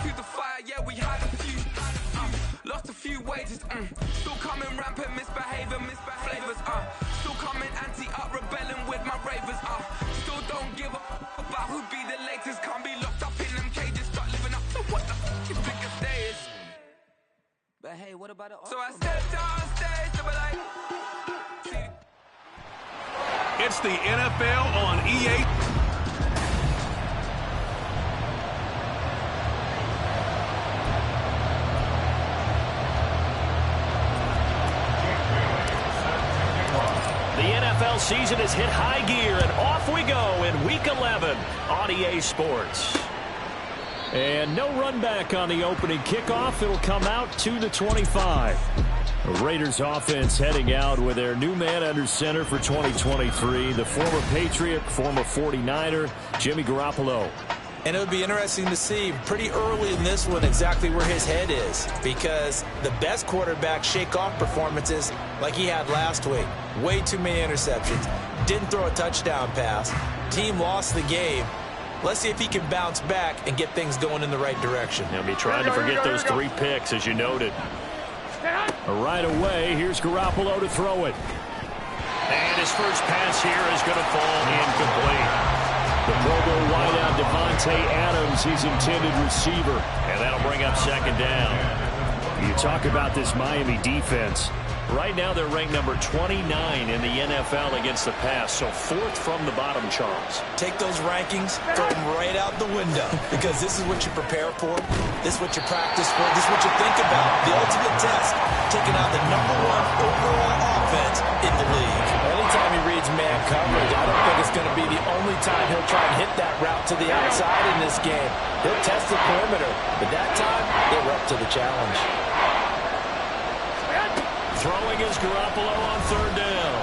through the fire, yeah, we had a few. Lost a few wages, still coming rampant, misbehaving, flavors, still coming anti-up, rebelling with my ravers, still don't give up about who be the latest, can't be locked up in them cages, start living up to what the fuck you think a day is. But hey, what about it? So I stepped on stage to be like, it's the NFL on EA. The NFL season has hit high gear, and off we go in Week 11 on EA Sports. And no run back on the opening kickoff. It'll come out to the 25. The Raiders offense heading out with their new man under center for 2023, the former Patriot, former 49er, Jimmy Garoppolo. And it would be interesting to see pretty early in this one exactly where his head is, because the best quarterback shake-off performances like he had last week. Way too many interceptions. Didn't throw a touchdown pass. Team lost the game. Let's see if he can bounce back and get things going in the right direction. He'll be trying to forget those 3 picks, as you noted. Right away, here's Garoppolo to throw it. And his first pass here is going to fall incomplete. The Pro Bowl wideout Devontae Adams, his intended receiver. And that'll bring up second down. You talk about this Miami defense. Right now they're ranked number 29 in the NFL against the pass, so 4th from the bottom, Charles. Take those rankings, throw them right out the window, because this is what you prepare for, this is what you practice for, this is what you think about. The ultimate test, taking out the #1 overall offense in the league. Anytime he reads man coverage, I don't think it's going to be the only time he'll try and hit that route to the outside in this game. He'll test the perimeter, but that time, they were up to the challenge. Throwing is Garoppolo on 3rd down.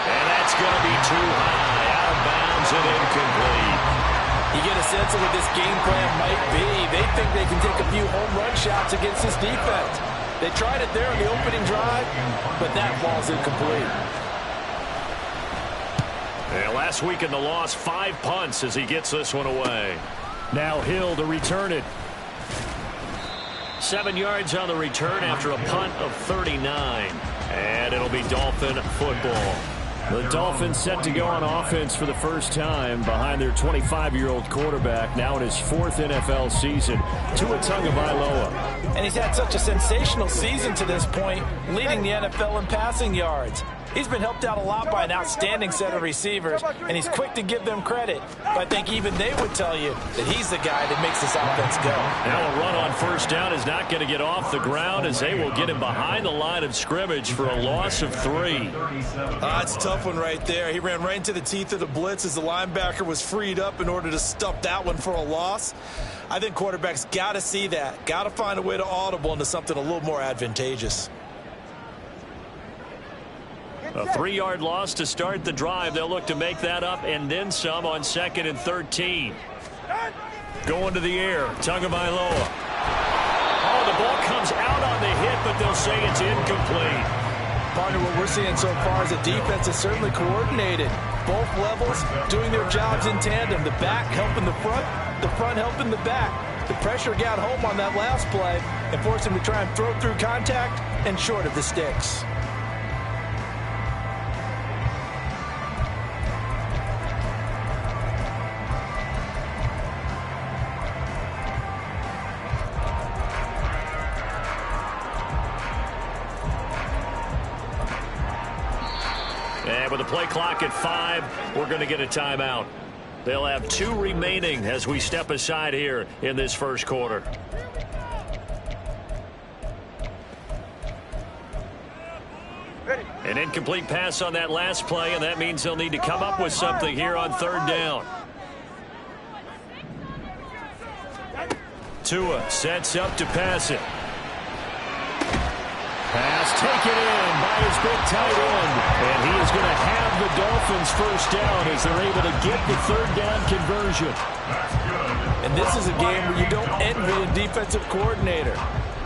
And that's going to be too high, out of bounds and incomplete. You get a sense of what this game plan might be. They think they can take a few home run shots against this defense. They tried it there on the opening drive, but that ball's incomplete. And last week in the loss, 5 punts as he gets this one away. Now Hill to return it. 7 yards on the return after a punt of 39. And it'll be Dolphin football. The Dolphins set to go on offense for the first time behind their 25-year-old quarterback, now in his 4th NFL season, Tua Tagovailoa. And he's had such a sensational season to this point, leading the NFL in passing yards. He's been helped out a lot by an outstanding set of receivers, and he's quick to give them credit. But I think even they would tell you that he's the guy that makes this offense go. Now a run on 1st down is not going to get off the ground, as they will get him behind the line of scrimmage for a loss of 3. That's a tough one right there. He ran right into the teeth of the blitz as the linebacker was freed up in order to stuff that one for a loss. I think quarterbacks got to see that, got to find a way to audible into something a little more advantageous. A 3-yard loss to start the drive. They'll look to make that up and then some on 2nd and 13. Going to the air, Tagovailoa. Oh, the ball comes out on the hit, but they'll say it's incomplete. Partner, what we're seeing so far is the defense is certainly coordinated. Both levels doing their jobs in tandem. The back helping the front helping the back. The pressure got home on that last play and forced him to try and throw through contact and short of the sticks. And with the play clock at 5, we're going to get a timeout. They'll have 2 remaining as we step aside here in this first quarter. An incomplete pass on that last play, and that means they'll need to come up with something here on 3rd down. Tua sets up to pass it. Pass taken in by his big tight end. And he is going to have the Dolphins first down as they're able to get the 3rd down conversion. And this is a game where you don't envy a defensive coordinator.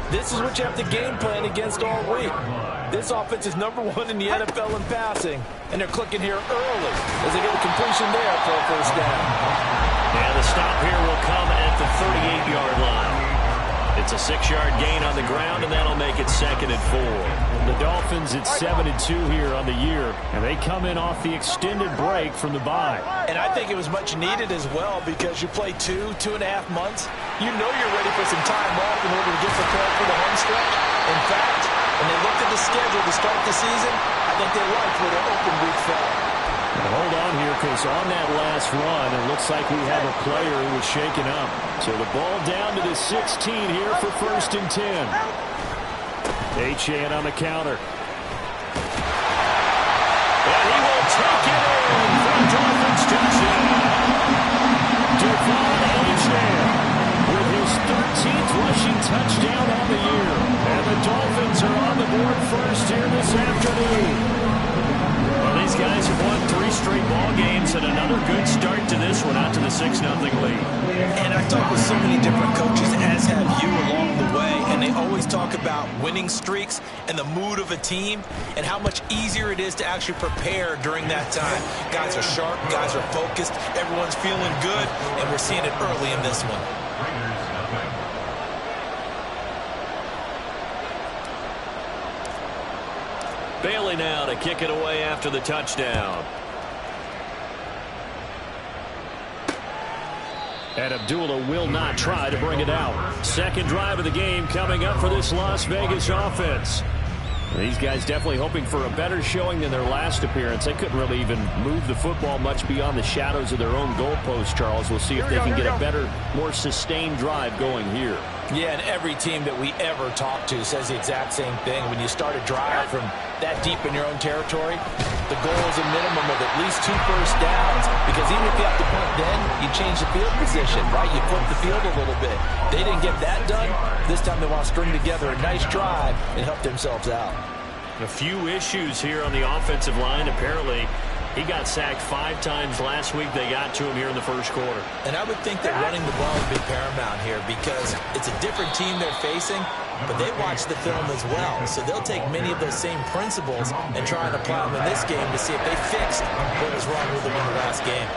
This is what you have to game plan against all week. This offense is #1 in the NFL in passing, and they're clicking here early as they get a completion there for a first down. And the stop here will come 38-yard line. It's a 6-yard gain on the ground, and that'll make it 2nd and 4. The Dolphins at 7-2 here on the year, and they come in off the extended break from the bye. And I think it was much needed as well because you play 2.5 months. You know you're ready for some time off in order to get prepared for the home stretch. In fact, when they looked at the schedule to start the season, I think they liked where their open week fell. Now hold on here, because on that last run, it looks like we have a player who was shaken up. So the ball down to the 16 here for 1st and 10. Achane on the counter. And he will take it in for a Dolphins touchdown. Achane with his 13th rushing touchdown on the year. And the Dolphins are on the board first here this afternoon. Well, these guys have won 3 straight ball games and another good start to this one out to the 6-0 lead. And I talked with so many different coaches, as have you, along the way, and they always talk about winning streaks and the mood of a team and how much easier it is to actually prepare during that time. Guys are sharp, guys are focused, everyone's feeling good, and we're seeing it early in this one. Bailey now to kick it away after the touchdown. And Abdullah will not try to bring it out. 2nd drive of the game coming up for this Las Vegas offense. These guys definitely hoping for a better showing than their last appearance. They couldn't really even move the football much beyond the shadows of their own goalpost, Charles. We'll see if they can get a better, more sustained drive going here. Yeah, and every team that we ever talk to says the exact same thing. When you start a drive from that deep in your own territory, the goal is a minimum of at least 2 first downs, because even if you have to punt then, you change the field position, right? You flip the field a little bit. They didn't get that done. This time they want to string together a nice drive and help themselves out. A few issues here on the offensive line. Apparently, he got sacked 5 times last week. They got to him here in the first quarter. And I would think that running the ball would be paramount here because it's a different team they're facing, but they watch the film as well. So they'll take many of those same principles and try and apply them in this game to see if they fixed what was wrong with them in the last game.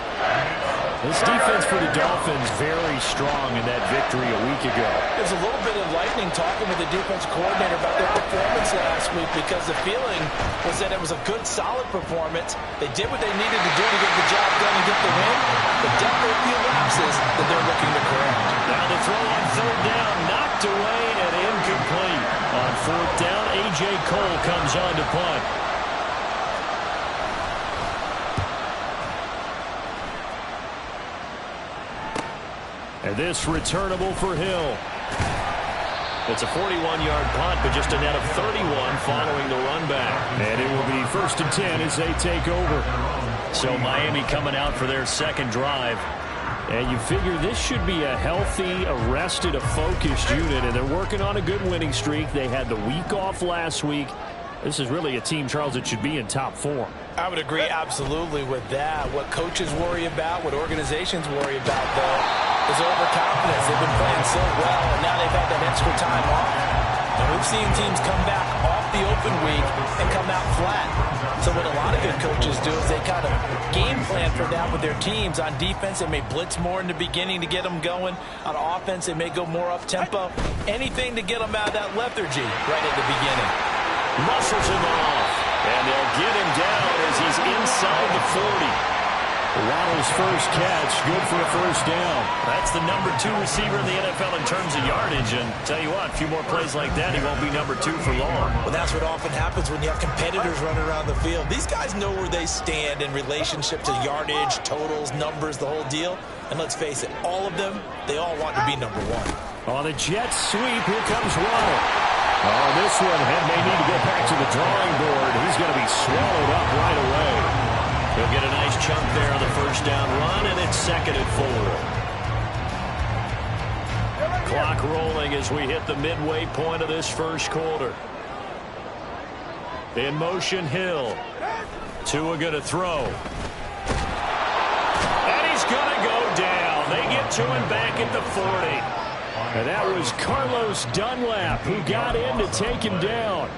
This defense for the Dolphins very strong in that victory a week ago. There's a little bit of lightning talking with the defense coordinator about their performance last week because the feeling was that it was a good, solid performance. They did what they needed to do to get the job done and get the win, but definitely a few lapses that they're looking to correct. Now the throw on 3rd down, knocked away and incomplete. On 4th down, A.J. Cole comes on to punt. And this returnable for Hill. It's a 41-yard punt, but just a net of 31 following the run back. And it will be 1st and 10 as they take over. So Miami coming out for their 2nd drive. And you figure this should be a healthy, arrested, a focused unit, and they're working on a good winning streak. They had the week off last week. This is really a team, Charles, that should be in top form. I would agree absolutely with that. What coaches worry about, what organizations worry about, though, is overconfidence. They've been playing so well, and now they've had that extra time off. And we've seen teams come back off the open week and come out flat. So what a lot of good coaches do is they kind of game plan for that with their teams. On defense, they may blitz more in the beginning to get them going. On offense, they may go more up-tempo. Anything to get them out of that lethargy right at the beginning. Muscles him off, and they'll get him down as he's inside the 40. Waddle's first catch, good for a 1st down. That's the number 2 receiver in the NFL in terms of yardage, and tell you what, a few more plays like that, he won't be number 2 for long. Well, that's what often happens when you have competitors running around the field. These guys know where they stand in relationship to yardage, totals, numbers, the whole deal. And let's face it, all of them, they all want to be number 1. On the jet sweep, here comes Waddle. Oh, this one may need to go back to the drawing board. He's going to be swallowed up right away. He'll get a nice chunk there on the 1st down run, and it's 2nd and 4. Clock rolling as we hit the midway point of this first quarter. In motion, Hill. Tua going to throw. And he's going to go down. They get to him back at the 40. And that was Carlos Dunlap who got in to take him down.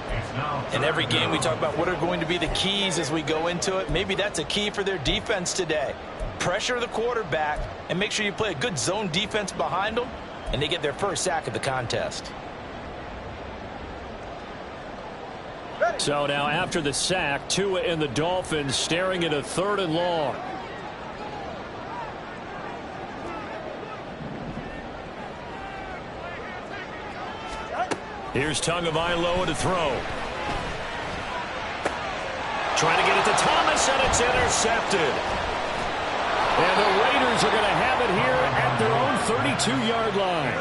In every game we talk about what are going to be the keys as we go into it. Maybe that's a key for their defense today. pressure the quarterback, and make sure you play a good zone defense behind them, and they get their first sack of the contest. So now after the sack, Tua and the Dolphins staring at a 3rd and long. Here's Tagovailoa to throw. Trying to get it to Thomas, and it's intercepted. And the Raiders are going to have it here at their own 32-yard line.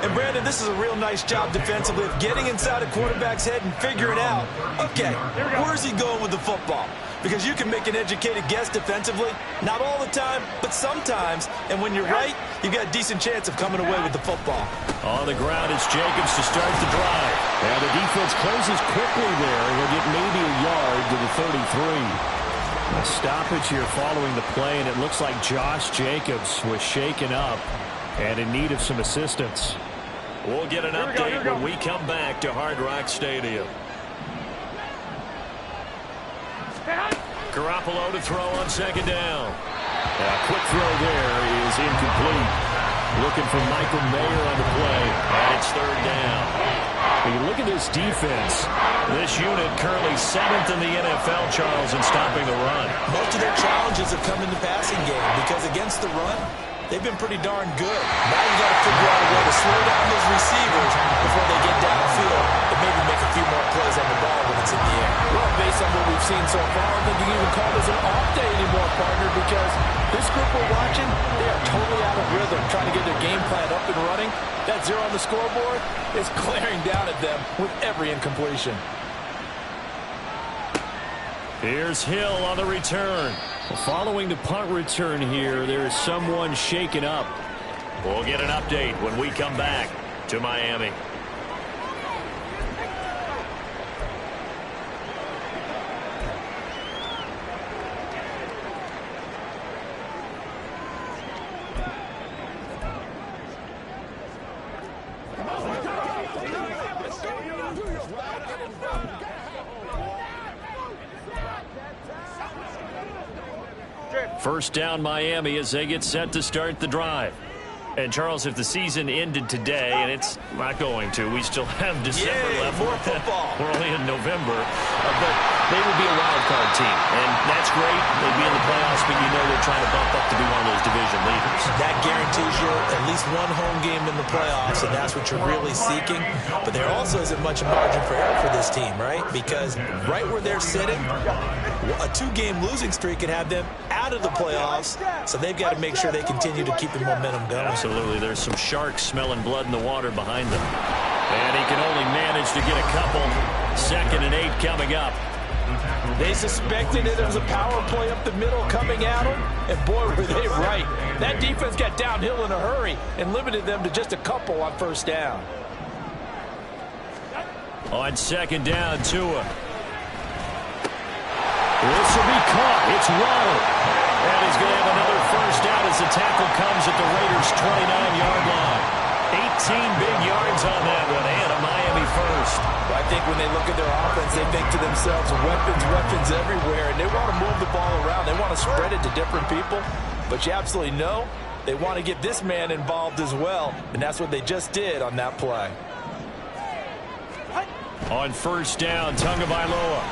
And, Brandon, this is a real nice job defensively of getting inside a quarterback's head and figuring out, okay, where's he going with the football? Because you can make an educated guess defensively, not all the time, but sometimes. And when you're right, you've got a decent chance of coming away with the football. On the ground, it's Jacobs to start the drive. And the defense closes quickly there, and will get maybe a yard to the 33. A stoppage here following the play, and it looks like Josh Jacobs was shaken up and in need of some assistance. We'll get an update when we come back to Hard Rock Stadium. Garoppolo to throw on 2nd down. A quick throw there is incomplete. Looking for Michael Mayer on the play, and it's 3rd down. When you look at this defense, this unit currently 7th in the NFL, Charles, in stopping the run. Most of their challenges have come in the passing game because against the run, they've been pretty darn good. Now you got to figure out a way to slow down those receivers before they get downfield and maybe make a few more plays on the ball when it's in the air. Well, based on what we've seen so far, I don't think you can even call this an off day anymore, partner, because this group we're watching, they are totally out of rhythm, trying to get their game plan up and running. That 0 on the scoreboard is glaring down at them with every incompletion. Here's Hill on the return. Following the punt return here, there is someone shaken up. We'll get an update when we come back to Miami. First down Miami as they get set to start the drive. And, Charles, if the season ended today, and it's not going to, we still have December left. More football. We're only in November. But they would be a wild card team. And that's great. They'd be in the playoffs, but you know they're trying to bump up to be one of those division leaders. That guarantees you at least one home game in the playoffs, and that's what you're really seeking. But there also isn't much margin for error for this team, right? Because right where they're sitting, a 2-game losing streak could have them out of the playoffs, so they've got to make sure they continue to keep the momentum going. Absolutely. There's some sharks smelling blood in the water behind them. And he can only manage to get a couple. 2nd and 8 coming up. They suspected it was a power play up the middle coming at them, and boy, were they right. That defense got downhill in a hurry and limited them to just a couple on 1st down. On 2nd down, Tua. This will be caught. It's Waddle. And he's going to have another 1st down as the tackle comes at the Raiders' 29-yard line. 18 big yards on that one, and a Miami first. Well, I think when they look at their offense, they think to themselves, weapons everywhere, and they want to move the ball around. They want to spread it to different people, but you absolutely know they want to get this man involved as well, and that's what they just did on that play. On 1st down, Tagovailoa.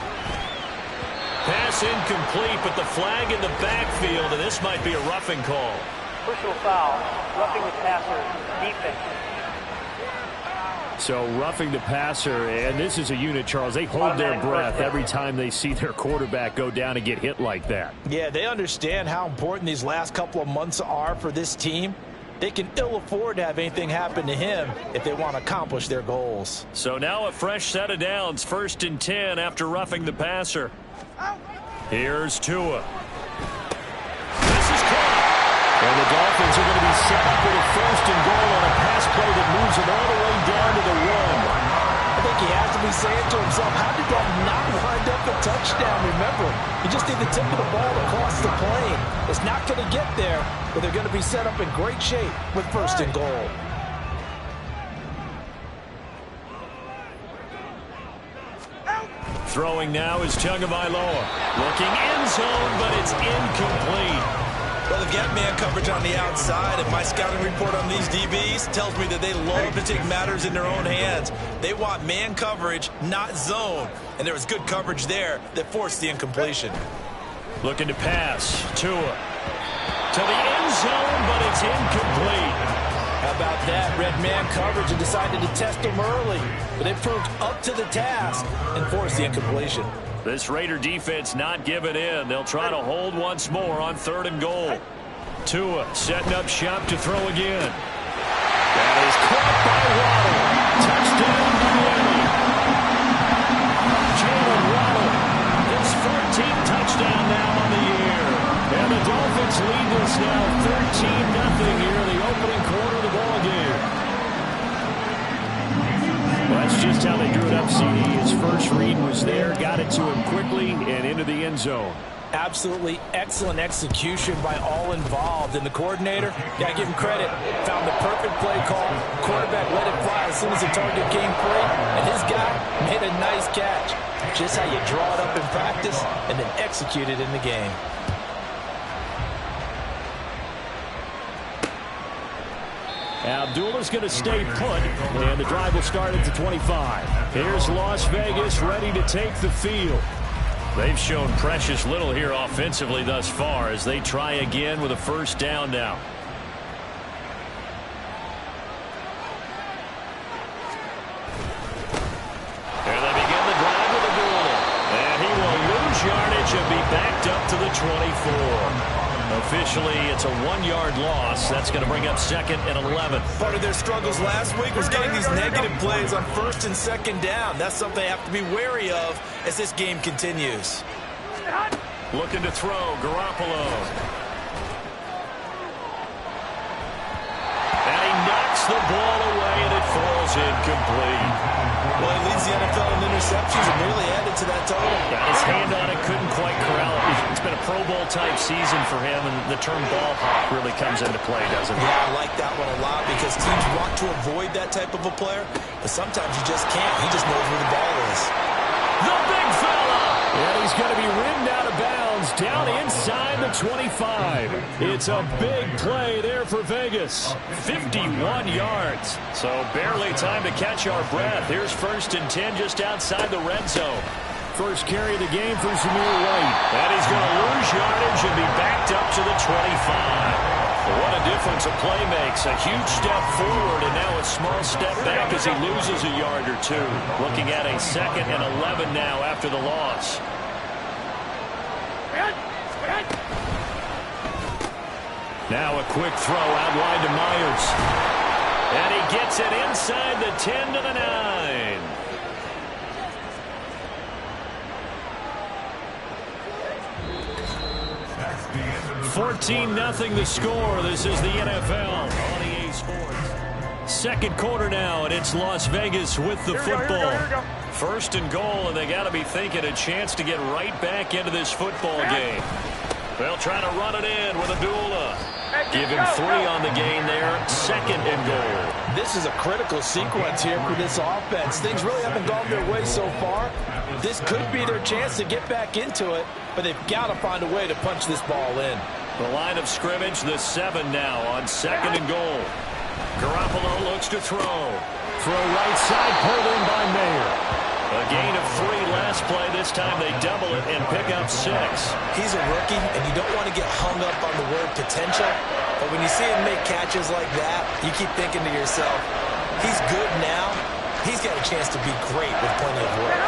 Pass incomplete, but the flag in the backfield, and this might be a roughing call. Personal foul, roughing the passer, defense. So roughing the passer, and this is a unit, Charles. They hold their breath every time they see their quarterback go down and get hit like that. Yeah, they understand how important these last couple of months are for this team. They can ill afford to have anything happen to him if they want to accomplish their goals. So now a fresh set of downs, 1st and 10 after roughing the passer. Here's Tua. This is caught. And the Dolphins are going to be set up with a 1st and goal on a pass play that moves them all the way down to the 1. I think he has to be saying to himself, how did that not wind up a touchdown? Remember, you just need the tip of the ball across the plane. It's not going to get there, but they're going to be set up in great shape with 1st and goal. Throwing now is Tagovailoa. Looking end zone, but it's incomplete. Well, they've got man coverage on the outside, and my scouting report on these DBs tells me that they love to take matters in their own hands. They want man coverage, not zone. And there was good coverage there that forced the incompletion. Looking to pass. Tua to the end zone, but it's incomplete. How about that? Red man coverage and decided to test them early. But they proved up to the task and forced the incompletion. This Raider defense not giving in. They'll try to hold once more on 3rd and goal. Tua setting up shop to throw again. That is caught by Waddle. Touchdown Miami. Jalen Waddle. His 14th touchdown now on the year. And the Dolphins lead this now 13-0 here in the opening quarter of the ball game. Well, that's just how they drew it up, CD. His first read was there, got it to him quickly, and into the end zone. Absolutely excellent execution by all involved. And the coordinator, got to give him credit, found the perfect play call. Quarterback let it fly as soon as the target came free, and his guy made a nice catch. Just how you draw it up in practice and then execute it in the game. Abdullah's going to stay put, and the drive will start at the 25. Here's Las Vegas ready to take the field. They've shown precious little here offensively thus far as they try again with a first down now. And they begin the drive with Abdullah. And he will lose yardage and be backed up to the 24. Officially, it's a 1-yard loss. That's going to bring up 2nd and 11. Part of their struggles last week was getting these negative plays on 1st and 2nd down. That's something they have to be wary of as this game continues. Looking to throw, Garoppolo. And he knocks the ball away, and it falls incomplete. Well, he leads the NFL in interceptions and nearly added to that total. Got his hand on it, couldn't quite corral it. It's been a Pro Bowl-type season for him, and the term ball hawk really comes into play, doesn't it? Yeah, I like that one a lot because teams want to avoid that type of a player, but sometimes you just can't. He just knows where the ball is. The big fella! And he's going to be ridden out of bounds down inside the 25. It's a big play there for Vegas. 51 yards. So barely time to catch our breath. Here's 1st and 10 just outside the red zone. First carry of the game for Zamir White. And he's going to lose yardage and be backed up to the 25. What a difference a play makes. A huge step forward and now a small step back as he loses a yard or two. Looking at a 2nd and 11 now after the loss. Now a quick throw out wide to Myers. And he gets it inside the 10 to the 9. $14-0 the score. This is the NFL on EA Sports. Second quarter now, and it's Las Vegas with the football. 1st and goal, and they got to be thinking a chance to get right back into this football game. They'll try to run it in with Abdullah. Give him 3 on the gain there. 2nd and goal. This is a critical sequence here for this offense. Things really haven't gone their way so far. This could be their chance to get back into it, but they've got to find a way to punch this ball in. The line of scrimmage, the 7 now on 2nd and goal. Garoppolo looks to throw. Throw right side, pulled in by Mayer. A gain of 3 last play. This time they double it and pick up 6. He's a rookie, and you don't want to get hung up on the word potential. But when you see him make catches like that, you keep thinking to yourself, he's good now. He's got a chance to be great with plenty of work.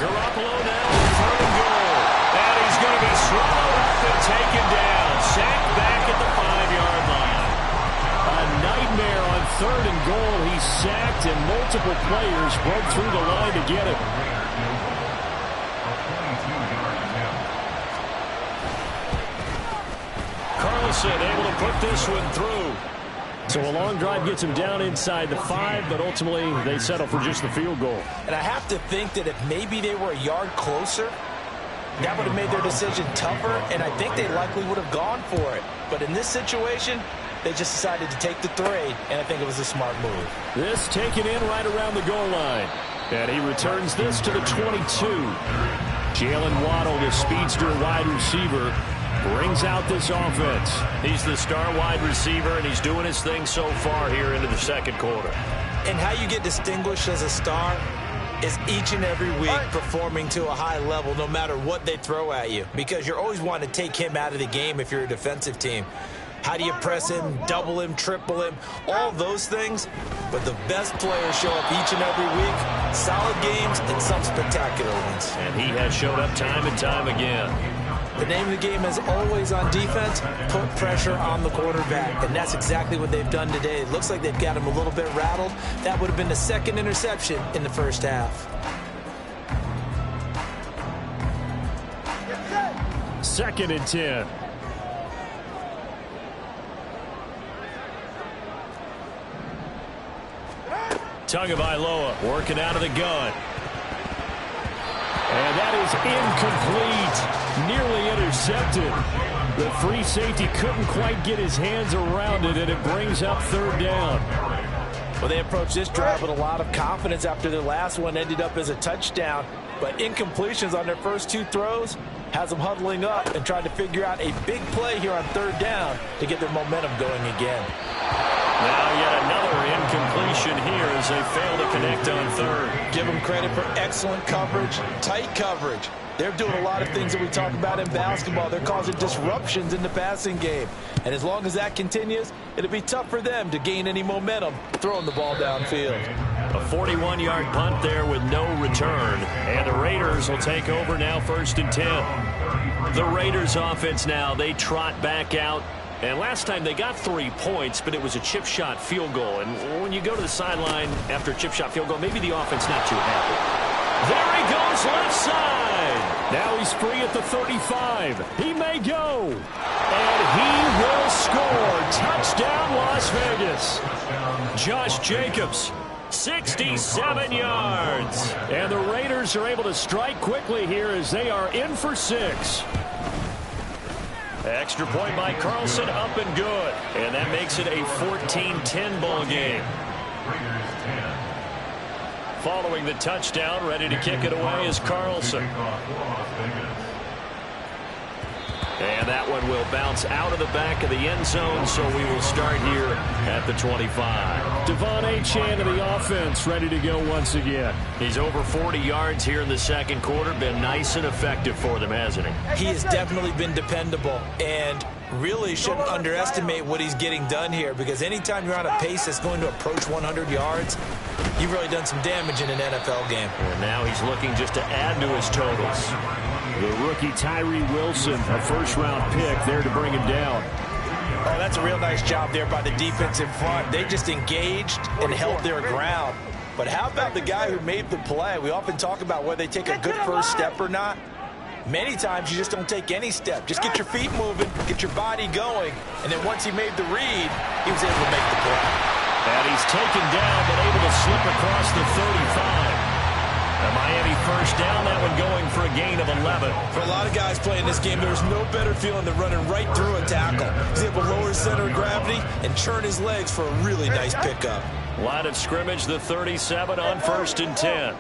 Garoppolo now on 3rd and goal. And he's going to be swallowed up and taken down. Sacked back at the 5-yard line. A nightmare on 3rd and goal. He's sacked, and multiple players broke through the line to get it. Carlson able to put this one through. So a long drive gets him down inside the 5, but ultimately they settle for just the field goal. And I have to think that if maybe they were a yard closer, that would have made their decision tougher, and I think they likely would have gone for it. But in this situation, they just decided to take the 3, and I think it was a smart move. This taken in right around the goal line. And he returns this to the 22. Jalen Waddle, the speedster wide receiver. brings out this offense. He's the star wide receiver, and he's doing his thing so far here into the second quarter. And how you get distinguished as a star is each and every week performing to a high level no matter what they throw at you, because you're always wanting to take him out of the game if you're a defensive team. How do you press him, double him, triple him, all those things? But the best players show up each and every week, solid games and some spectacular ones. And he has showed up time and time again. The name of the game is always on defense, put pressure on the quarterback. And that's exactly what they've done today. It looks like they've got him a little bit rattled. That would have been the second interception in the first half. Second and 10. Tagovailoa working out of the gun. And that is incomplete. Nearly intercepted. The free safety couldn't quite get his hands around it, and it brings up third down. Well, they approached this drive with a lot of confidence after their last one ended up as a touchdown. But incompletions on their first two throws has them huddling up and trying to figure out a big play here on third down to get their momentum going again. Now yet another incompletion here as they fail to connect on third. Give them credit for excellent coverage, tight coverage. They're doing a lot of things that we talk about in basketball. They're causing disruptions in the passing game. And as long as that continues, it'll be tough for them to gain any momentum throwing the ball downfield. A 41-yard punt there with no return. And the Raiders will take over now, 1st and 10. The Raiders offense now, they trot back out. And last time they got 3 points, but it was a chip shot field goal. And when you go to the sideline after a chip shot field goal, maybe the offense not too happy. There he goes left side. Now he's free at the 35. He may go. And he will score. Touchdown, Las Vegas. Josh Jacobs, 67 yards. And the Raiders are able to strike quickly here as they are in for 6. Extra point by Carlson, up and good. And that makes it a 14-10 ball game. Following the touchdown, ready to kick it away is Carlson. And that one will bounce out of the back of the end zone, so we will start here at the 25. Devon Achane of the offense ready to go once again. He's over 40 yards here in the second quarter. Been nice and effective for them, hasn't he? He has definitely been dependable, and really shouldn't underestimate what he's getting done here, because anytime you're on a pace that's going to approach 100 yards, you've really done some damage in an NFL game. And now he's looking just to add to his totals. The rookie Tyree Wilson, a first-round pick, there to bring him down. Oh, that's a real nice job there by the defense in front. They just engaged and held their ground. But how about the guy who made the play? We often talk about whether they take a good first step or not. Many times you just don't take any step. Just get your feet moving, get your body going, and then once he made the read, he was able to make the play. And he's taken down, but able to slip across the 35. A Miami first down, that one going for a gain of 11. For a lot of guys playing this game, there's no better feeling than running right through a tackle. He's able to lower his center of gravity and churn his legs for a really nice pickup. Line of scrimmage, the 37 on 1st and 10.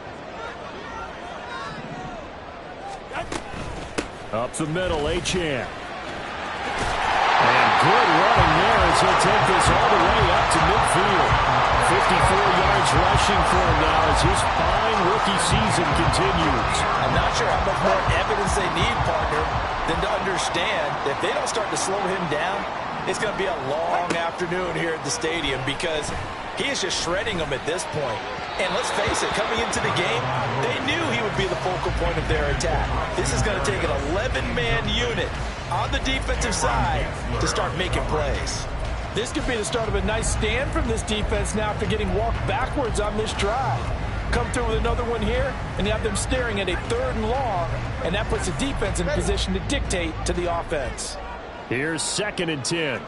Up the middle, Achane. And good running there as he'll take this all the way up to midfield. 54 yards rushing for him now as his fine rookie season continues. I'm not sure how much more evidence they need, partner, than to understand that if they don't start to slow him down, it's going to be a long afternoon here at the stadium, because he is just shredding them at this point. And let's face it, coming into the game, they knew he would be the focal point of their attack. This is going to take an 11-man unit on the defensive side to start making plays. This could be the start of a nice stand from this defense now after getting walked backwards on this drive. Come through with another one here, and you have them staring at a 3rd and long, and that puts the defense in position to dictate to the offense. Here's 2nd and 10.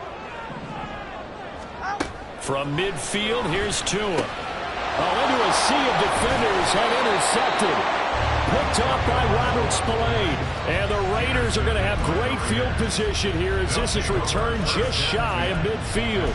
From midfield, here's Tua. Oh, into a sea of defenders and intercepted. picked off by Robert Spillane. And the Raiders are going to have great field position here as this is returned just shy of midfield.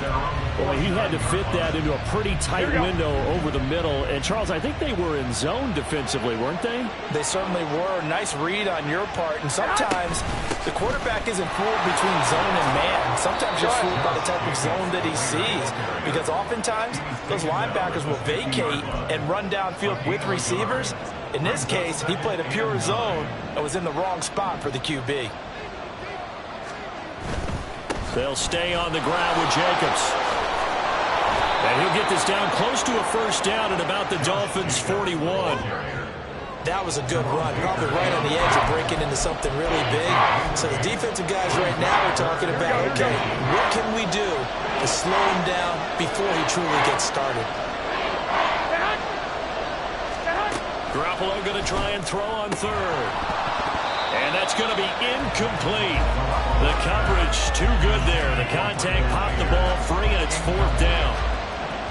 Boy, he had to fit that into a pretty tight window over the middle. And, Charles, I think they were in zone defensively, weren't they? They certainly were. Nice read on your part. And sometimes the quarterback isn't fooled between zone and man. Sometimes you're fooled by the type of zone that he sees. Because oftentimes those linebackers will vacate and run downfield with receivers. In this case, he played a pure zone and was in the wrong spot for the QB. They'll stay on the ground with Jacobs. And he'll get this down close to a first down at about the Dolphins' 41. That was a good run, probably right on the edge of breaking into something really big. So the defensive guys right now are talking about, okay, what can we do to slow him down before he truly gets started? Garoppolo going to try and throw on third. And that's going to be incomplete. The coverage too good there. The contact popped the ball free, and it's fourth down.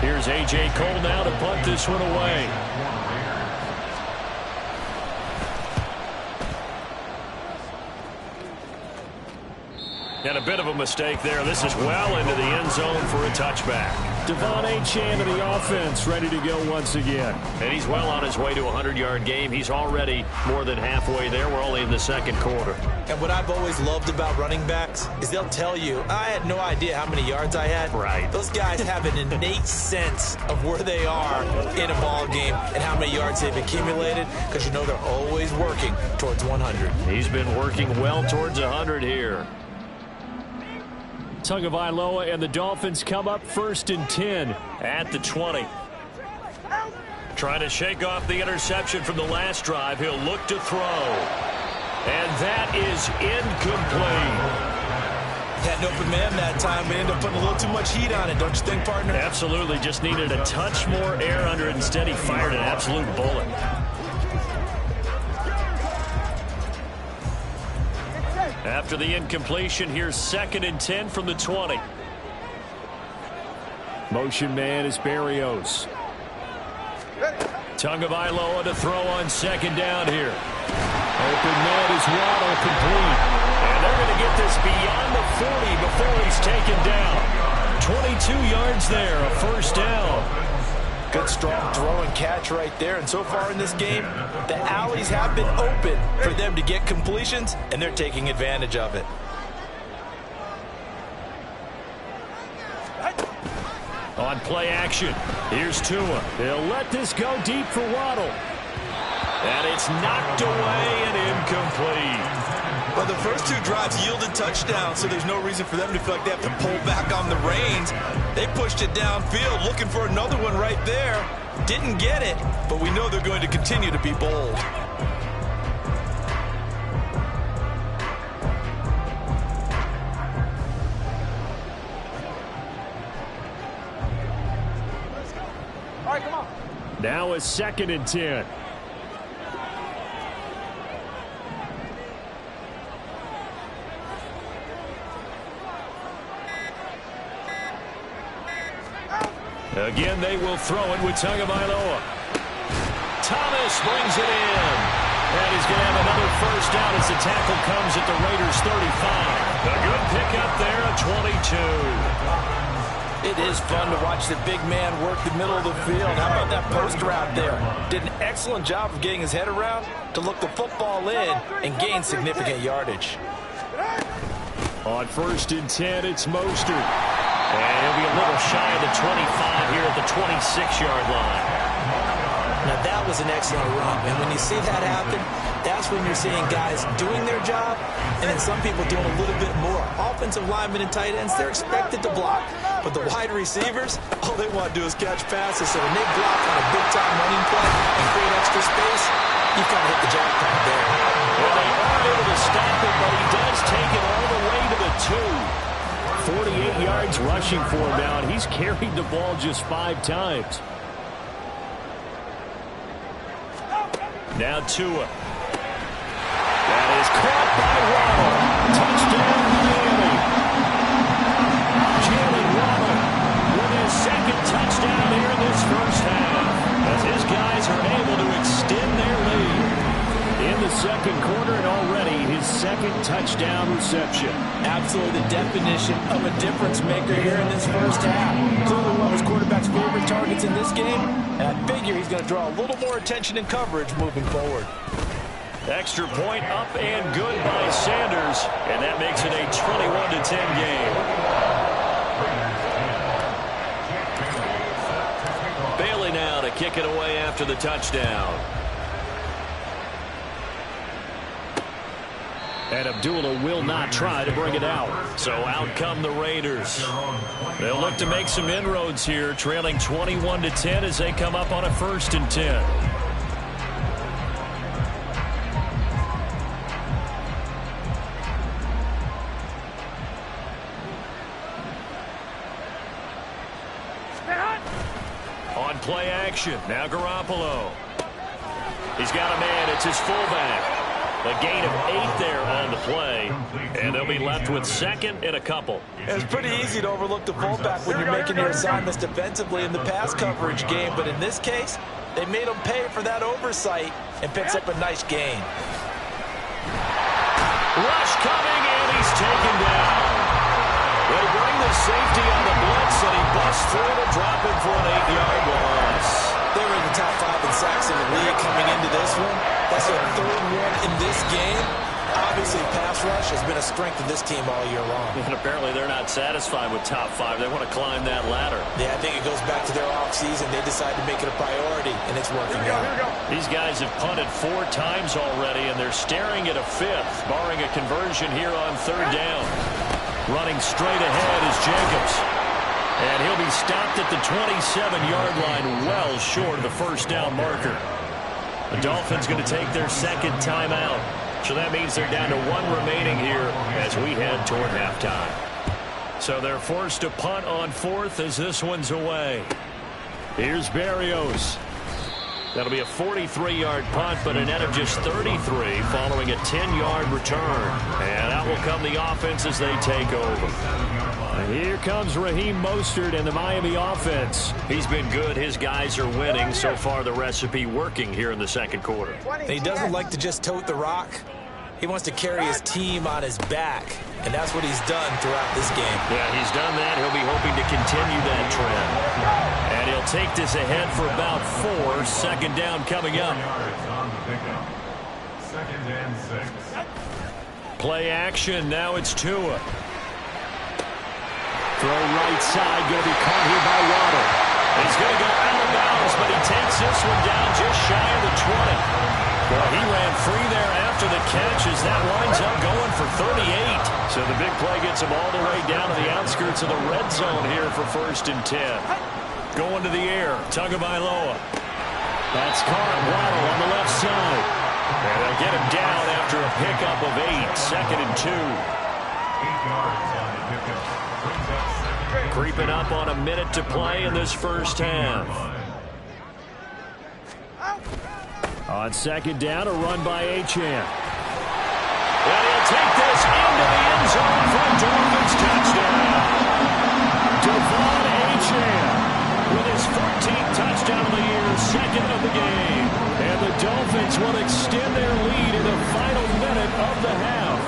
Here's A.J. Cole now to punt this one away. And a bit of a mistake there. This is well into the end zone for a touchback. Devon Achane to the offense, ready to go once again. And he's well on his way to a 100-yard game. He's already more than halfway there. We're only in the second quarter. And what I've always loved about running backs is they'll tell you, I had no idea how many yards I had. Right. Those guys have an innate sense of where they are in a ball game and how many yards they've accumulated because you know they're always working towards 100. He's been working well towards 100 here. Tagovailoa and the Dolphins come up 1st and 10 at the 20. Trying to shake off the interception from the last drive. He'll look to throw. And that is incomplete. Had an open man that time, but ended up putting a little too much heat on it, don't you think, partner? Absolutely. Just needed a touch more air under it. Instead, he fired an absolute bullet. After the incompletion, here's 2nd and 10 from the 20. Motion man is Berrios. Tagovailoa to throw on 2nd down here. Open man is Waddle, complete. And they're going to get this beyond the 40 before he's taken down. 22 yards there, a first down. Good, strong throw and catch right there. And so far in this game, the alleys have been open for them to get completions, and they're taking advantage of it. On play action, here's Tua. They'll let this go deep for Waddle. And it's knocked away and incomplete. Well, the first two drives yielded touchdowns, so there's no reason for them to feel like they have to pull back on the reins. They pushed it downfield, looking for another one right there. Didn't get it, but we know they're going to continue to be bold. All right, come on. Now a 2nd and 10. Again, they will throw it with Tagovailoa. Thomas brings it in. And he's going to have another first down as the tackle comes at the Raiders' 35. A good pickup there, a 22. It is fun to watch the big man work the middle of the field. How about that post route there? Did an excellent job of getting his head around to look the football in and gain significant yardage. On 1st and 10, it's Mostert. And he'll be a little shy of the 25 here at the 26-yard line. Now, that was an excellent run. And when you see that happen, that's when you're seeing guys doing their job and then some people doing a little bit more. Offensive linemen and tight ends, they're expected to block. But the wide receivers, all they want to do is catch passes. So when they block on a big-time running play and create extra space, you've kind of hit the jackpot there. Well, they aren't able to stop it, but he does take it all the way to the 2. 48 yards rushing for him now, and he's carried the ball just 5 times. Now Tua. That is caught by Waddle. Touchdown, Miami. Jalen Waddle with his 2nd touchdown here in this first half, as his guys are able to extend their lead. interception. Absolutely the definition of a difference maker here in this first half. Clearly one of his quarterback's favorite targets in this game, and I figure he's going to draw a little more attention and coverage moving forward. Extra point up and good by Sanders, and that makes it a 21-10 game. Bailey now to kick it away after the touchdown. And Abdullah will not try to bring it out. So out come the Raiders. They'll look to make some inroads here, trailing 21-10 as they come up on a 1st and 10. On play action, now Garoppolo. He's got a man, it's his fullback. A gain of 8 there on the play, and they'll be left with 2nd and a couple. It's pretty easy to overlook the fullback when you're making your assignments defensively in the pass coverage game, but in this case, they made him pay for that oversight and picks up a nice gain. Rush coming, and he's taken down. They bring the safety on the blitz, and he busts through to drop him for an 8-yard loss. They were in the top 5 in sacks in the league coming into this one. That's their 3rd one in this game. Obviously, pass rush has been a strength of this team all year long. And apparently they're not satisfied with top 5. They want to climb that ladder. Yeah, I think it goes back to their offseason. They decided to make it a priority, and it's working out. These guys have punted 4 times already, and they're staring at a 5th, barring a conversion here on 3rd down. Running straight ahead is Jacobs. And he'll be stopped at the 27-yard line, well short of the 1st down marker. The Dolphins going to take their 2nd timeout. So that means they're down to 1 remaining here as we head toward halftime. So they're forced to punt on 4th as this one's away. Here's Berrios. That'll be a 43-yard punt, but a net of just 33 following a 10-yard return. And out will come the offense as they take over. And here comes Raheem Mostert and the Miami offense. He's been good. His guys are winning. So far, the recipe working here in the 2nd quarter. He doesn't like to just tote the rock. He wants to carry his team on his back, and that's what he's done throughout this game. Yeah, he's done that. He'll be hoping to continue that trend. And he'll take this ahead for about 4. 2nd down coming up. 2nd and 6. Play action. Now it's Tua. Throw right side, going to be caught here by Waddle. He's going to go out of bounds, but he takes this one down just shy of the 20. Well, he ran free there after the catch as that winds up going for 38. So the big play gets him all the way down to the outskirts of the red zone here for 1st and 10. Going to the air, Tagovailoa. That's caught. Waddle on the left side. And they'll get him down after a pickup of 8. 2nd and 2. 8 yards on the pickup. Creeping up on a minute to play in this 1st half. On 2nd down, a run by Achane. And he'll take this into the end zone for a Dolphins touchdown. Devon Achane with his 14th touchdown of the year, 2nd of the game. And the Dolphins will extend their lead in the final minute of the half.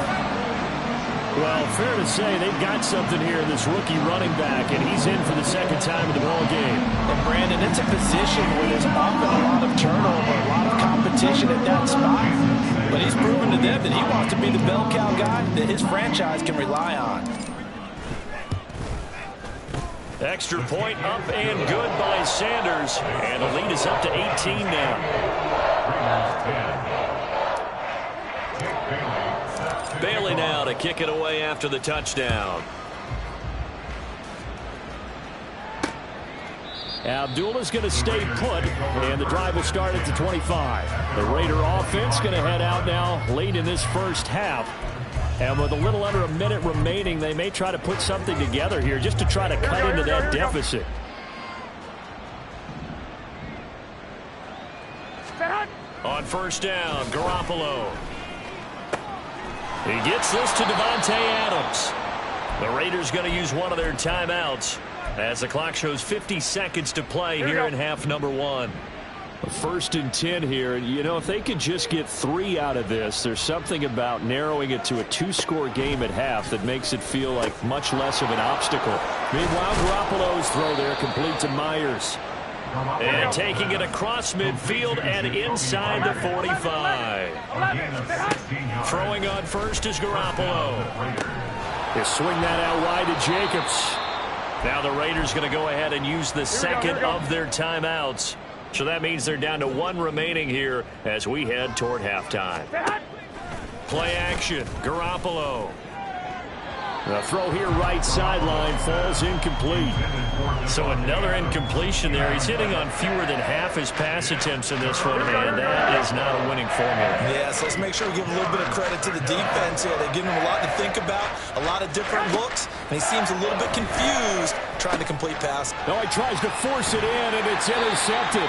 Well, fair to say they've got something here in this rookie running back, and he's in for the 2nd time in the ball game. And Brandon, it's a position where there's often a lot of turnover, a lot of competition at that spot. But he's proven to them that he wants to be the bell cow guy that his franchise can rely on. Extra point up and good by Sanders, and the lead is up to 18 now. Bailey now to kick it away after the touchdown. Abdullah's going to stay put, and the drive will start at the 25. The Raider offense going to head out now late in this 1st half. And with a little under a minute remaining, they may try to put something together here just to try to cut into that deficit. On 1st down, Garoppolo. He gets this to Devontae Adams. The Raiders going to use one of their timeouts as the clock shows 50 seconds to play here in half number 1. First and 10 here. You know, if they could just get 3 out of this, there's something about narrowing it to a 2-score game at half that makes it feel like much less of an obstacle. Meanwhile, Garoppolo's throw there complete to Myers. And taking it across midfield and inside the 45. Throwing on first is Garoppolo. They swing that out wide to Jacobs. Now the Raiders going to go ahead and use the second of their timeouts. So that means they're down to 1 remaining here as we head toward halftime. Play action. Garoppolo. The throw here right sideline falls incomplete. So another incompletion there. He's hitting on fewer than half his pass attempts in this one, and that is not a winning formula. Yeah, so let's make sure we give a little bit of credit to the defense here. They're giving him a lot to think about, a lot of different looks, and he seems a little bit confused trying to complete pass. No, he tries to force it in, and it's intercepted.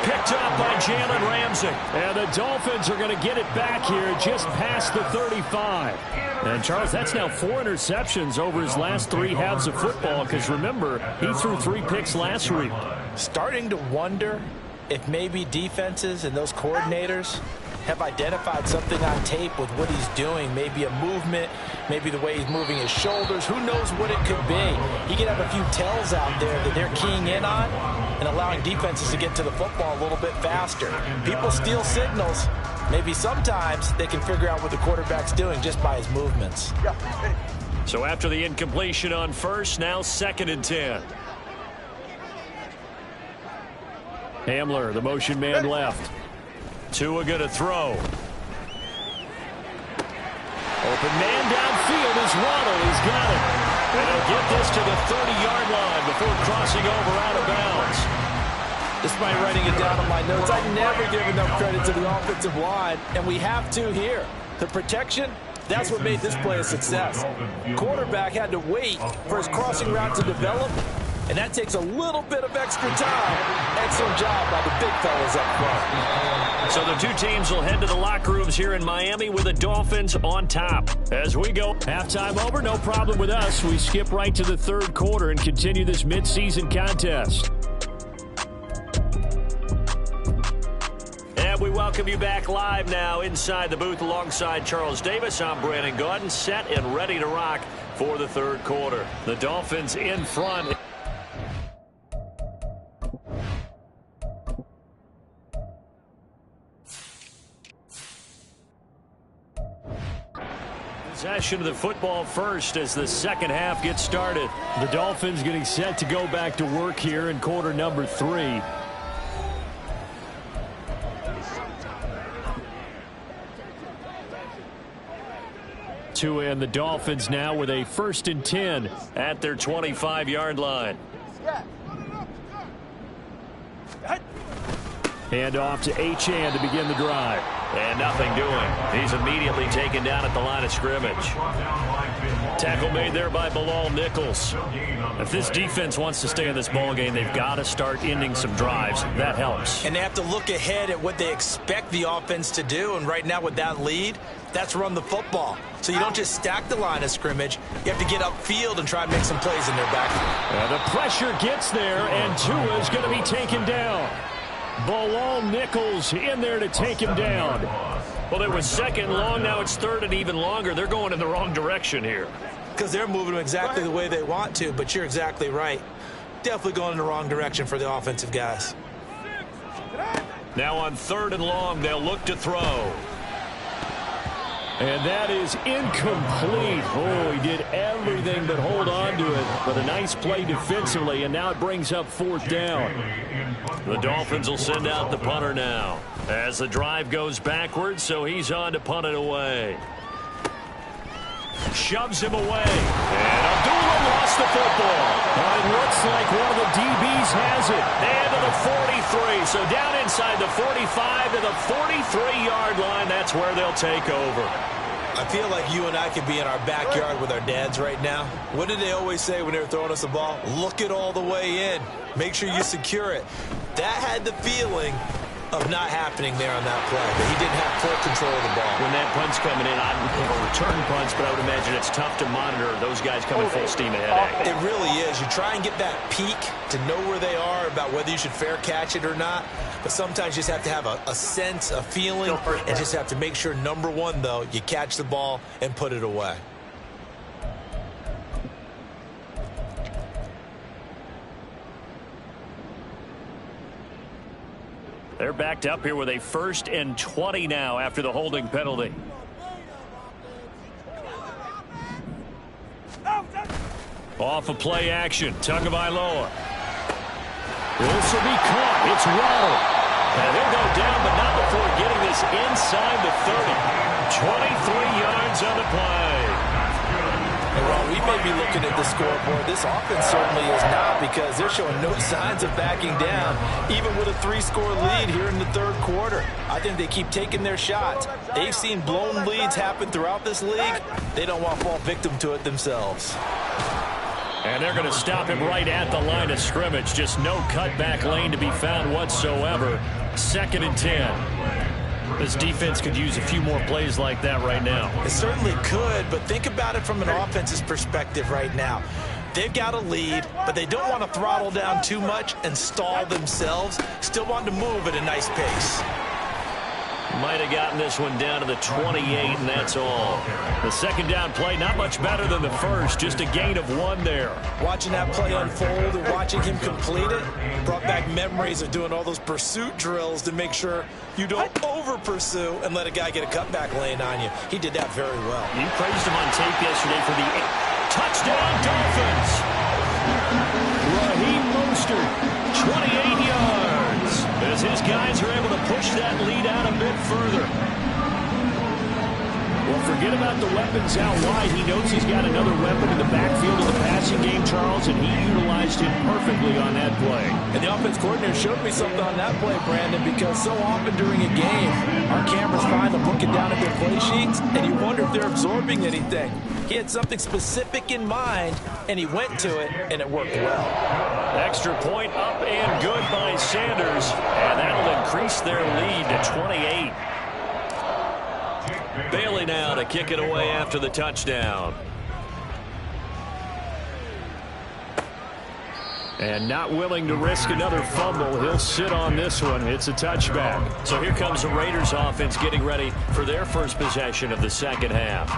Picked up by Jalen Ramsey. And the Dolphins are going to get it back here just past the 35. And, Charles, that's now 4 interceptions over his last 3 halves of football because, remember, he threw 3 picks last week. Starting to wonder if maybe defenses and those coordinators have identified something on tape with what he's doing. Maybe a movement, maybe the way he's moving his shoulders. Who knows what it could be? He could have a few tells out there that they're keying in on and allowing defenses to get to the football a little bit faster. People steal signals. Maybe sometimes they can figure out what the quarterback's doing just by his movements. So after the incompletion on first, now 2nd and 10. Hamler, the motion man left. Tua going to throw. Open man downfield is Waddle. He's got it. And he'll get this to the 30-yard line before crossing over out of bounds. Despite writing it down on my notes, I never give enough credit to the offensive line, and we have to here. The protection, that's what made this play a success. Quarterback had to wait for his crossing route to develop, and that takes a little bit of extra time. Excellent job by the big fellas up front. So the 2 teams will head to the locker rooms here in Miami with the Dolphins on top. As we go, halftime over, no problem with us. We skip right to the 3rd quarter and continue this midseason contest. And we welcome you back live now inside the booth alongside Charles Davis. I'm Brandon Gaudin, set and ready to rock for the 3rd quarter. The Dolphins in front. Possession of the football first as the 2nd half gets started. The Dolphins getting set to go back to work here in quarter number 3. Tua and the Dolphins now with a 1st and 10 at their 25-yard line. Hand off to Achane to begin the drive. And nothing doing. He's immediately taken down at the line of scrimmage. Tackle made there by Bilal Nichols. If this defense wants to stay in this ballgame, they've got to start ending some drives. That helps. And they have to look ahead at what they expect the offense to do. And right now with that lead, that's run the football. So you don't just stack the line of scrimmage. You have to get upfield and try and make some plays in their backfield. The pressure gets there, and Tua is going to be taken down. Bilal Nichols in there to take him down. Well, it was 2nd long. Now it's 3rd and even longer. They're going in the wrong direction here. Because they're moving exactly the way they want to, but you're exactly right. Definitely going in the wrong direction for the offensive guys. Now on 3rd and long, they'll look to throw. And that is incomplete. Oh, he did everything but hold on to it. But a nice play defensively, and now it brings up 4th down. The Dolphins will send out the punter now as the drive goes backwards, so he's on to punt it away. Shoves him away. And Abdullah lost the football. It looks like one of the DBs has it. And to the 43. So down inside the 45 to the 43-yard line. That's where they'll take over. I feel like you and I could be in our backyard with our dads right now. What did they always say when they were throwing us the ball? Look it all the way in. Make sure you secure it. That had the feeling of not happening there on that play. But he didn't have full control of the ball. When that punt's coming in, I don't have a return punch, but I would imagine it's tough to monitor those guys coming full steam ahead. It really is. You try and get that peek to know where they are about whether you should fair catch it or not. But sometimes you just have to have a sense, a feeling, and just have to make sure, number one, though, you catch the ball and put it away. They're backed up here with a 1st and 20 now after the holding penalty. Off of play action. Tagovailoa. This will be caught. It's Waddle. And he'll go down, but not before getting this inside the 30. 23 yards on the play. And while we may be looking at the scoreboard, this offense certainly is not, because they're showing no signs of backing down, even with a 3-score lead here in the 3rd quarter. I think they keep taking their shots. They've seen blown leads happen throughout this league. They don't want to fall victim to it themselves. And they're going to stop him right at the line of scrimmage. Just no cutback lane to be found whatsoever. 2nd and 10. This defense could use a few more plays like that right now. It certainly could, but think about it from an offense's perspective right now. They've got a lead, but they don't want to throttle down too much and stall themselves. Still want to move at a nice pace. Might have gotten this one down to the 28, and that's all. The 2nd down play, not much better than the first, just a gain of 1 there. Watching that play unfold and watching him complete it brought back memories of doing all those pursuit drills to make sure you don't over-pursue and let a guy get a cutback lane on you. He did that very well. You praised him on tape yesterday for the touchdown Dolphins. Raheem Mostert, 28 yards, as his guys are able to push that lead out a bit further. Well, forget about the weapons out wide. He knows he's got another weapon in the backfield of the passing game, Charles, and he utilized him perfectly on that play. And the offense coordinator showed me something on that play, Brandon, because so often during a game, our cameras find them looking down at their play sheets, and you wonder if they're absorbing anything. He had something specific in mind, and he went to it, and it worked well. Extra point up and good by Sanders, and that'll increase their lead to 28. Bailey now to kick it away after the touchdown. And not willing to risk another fumble. He'll sit on this one. It's a touchback. So here comes the Raiders offense getting ready for their first possession of the 2nd half.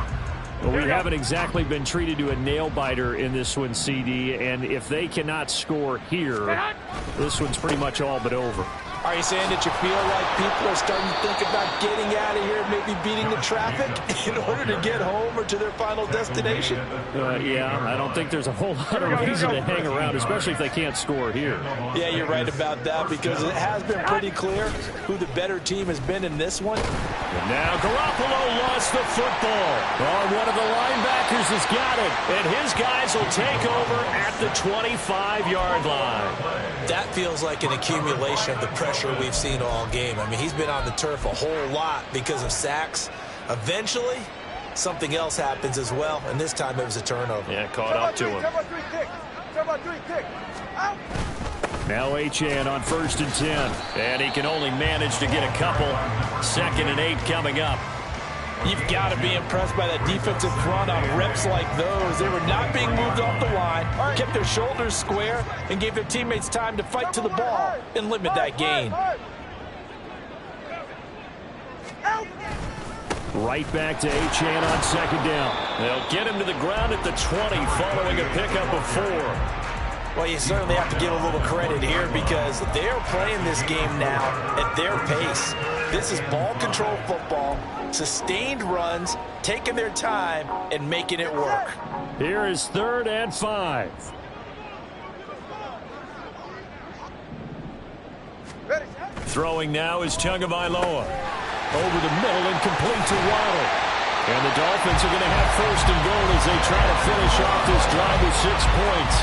Well, we haven't exactly been treated to a nail-biter in this one, CD, and if they cannot score here, this one's pretty much all but over. Are you saying that you feel like people are starting to think about getting out of here, maybe beating the traffic in order to get home or to their final destination? Yeah, I don't think there's a whole lot of reason to hang around, especially if they can't score here. Yeah, you're right about that, because it has been pretty clear who the better team has been in this one. And now Garoppolo lost the football. Oh, one of the linebackers has got it, and his guys will take over at the 25-yard line. That feels like an accumulation of the pressure we've seen all game. I mean, he's been on the turf a whole lot because of sacks. Eventually, something else happens as well, and this time it was a turnover. Yeah, caught up to him. Now Achane on 1st and 10, and he can only manage to get a couple. 2nd and 8 coming up. You've got to be impressed by that defensive front on reps like those. They were not being moved off the line, kept their shoulders square, and gave their teammates time to fight to the ball and limit that gain. Right back to Achane on 2nd down. They'll get him to the ground at the 20 following a pickup of 4. Well, you certainly have to give a little credit here, because they're playing this game now at their pace. This is ball control football, sustained runs, taking their time, and making it work. Here is 3rd and 5. Throwing now is Tagovailoa. Over the middle and complete to Waddle. And the Dolphins are going to have 1st and goal as they try to finish off this drive with 6 points.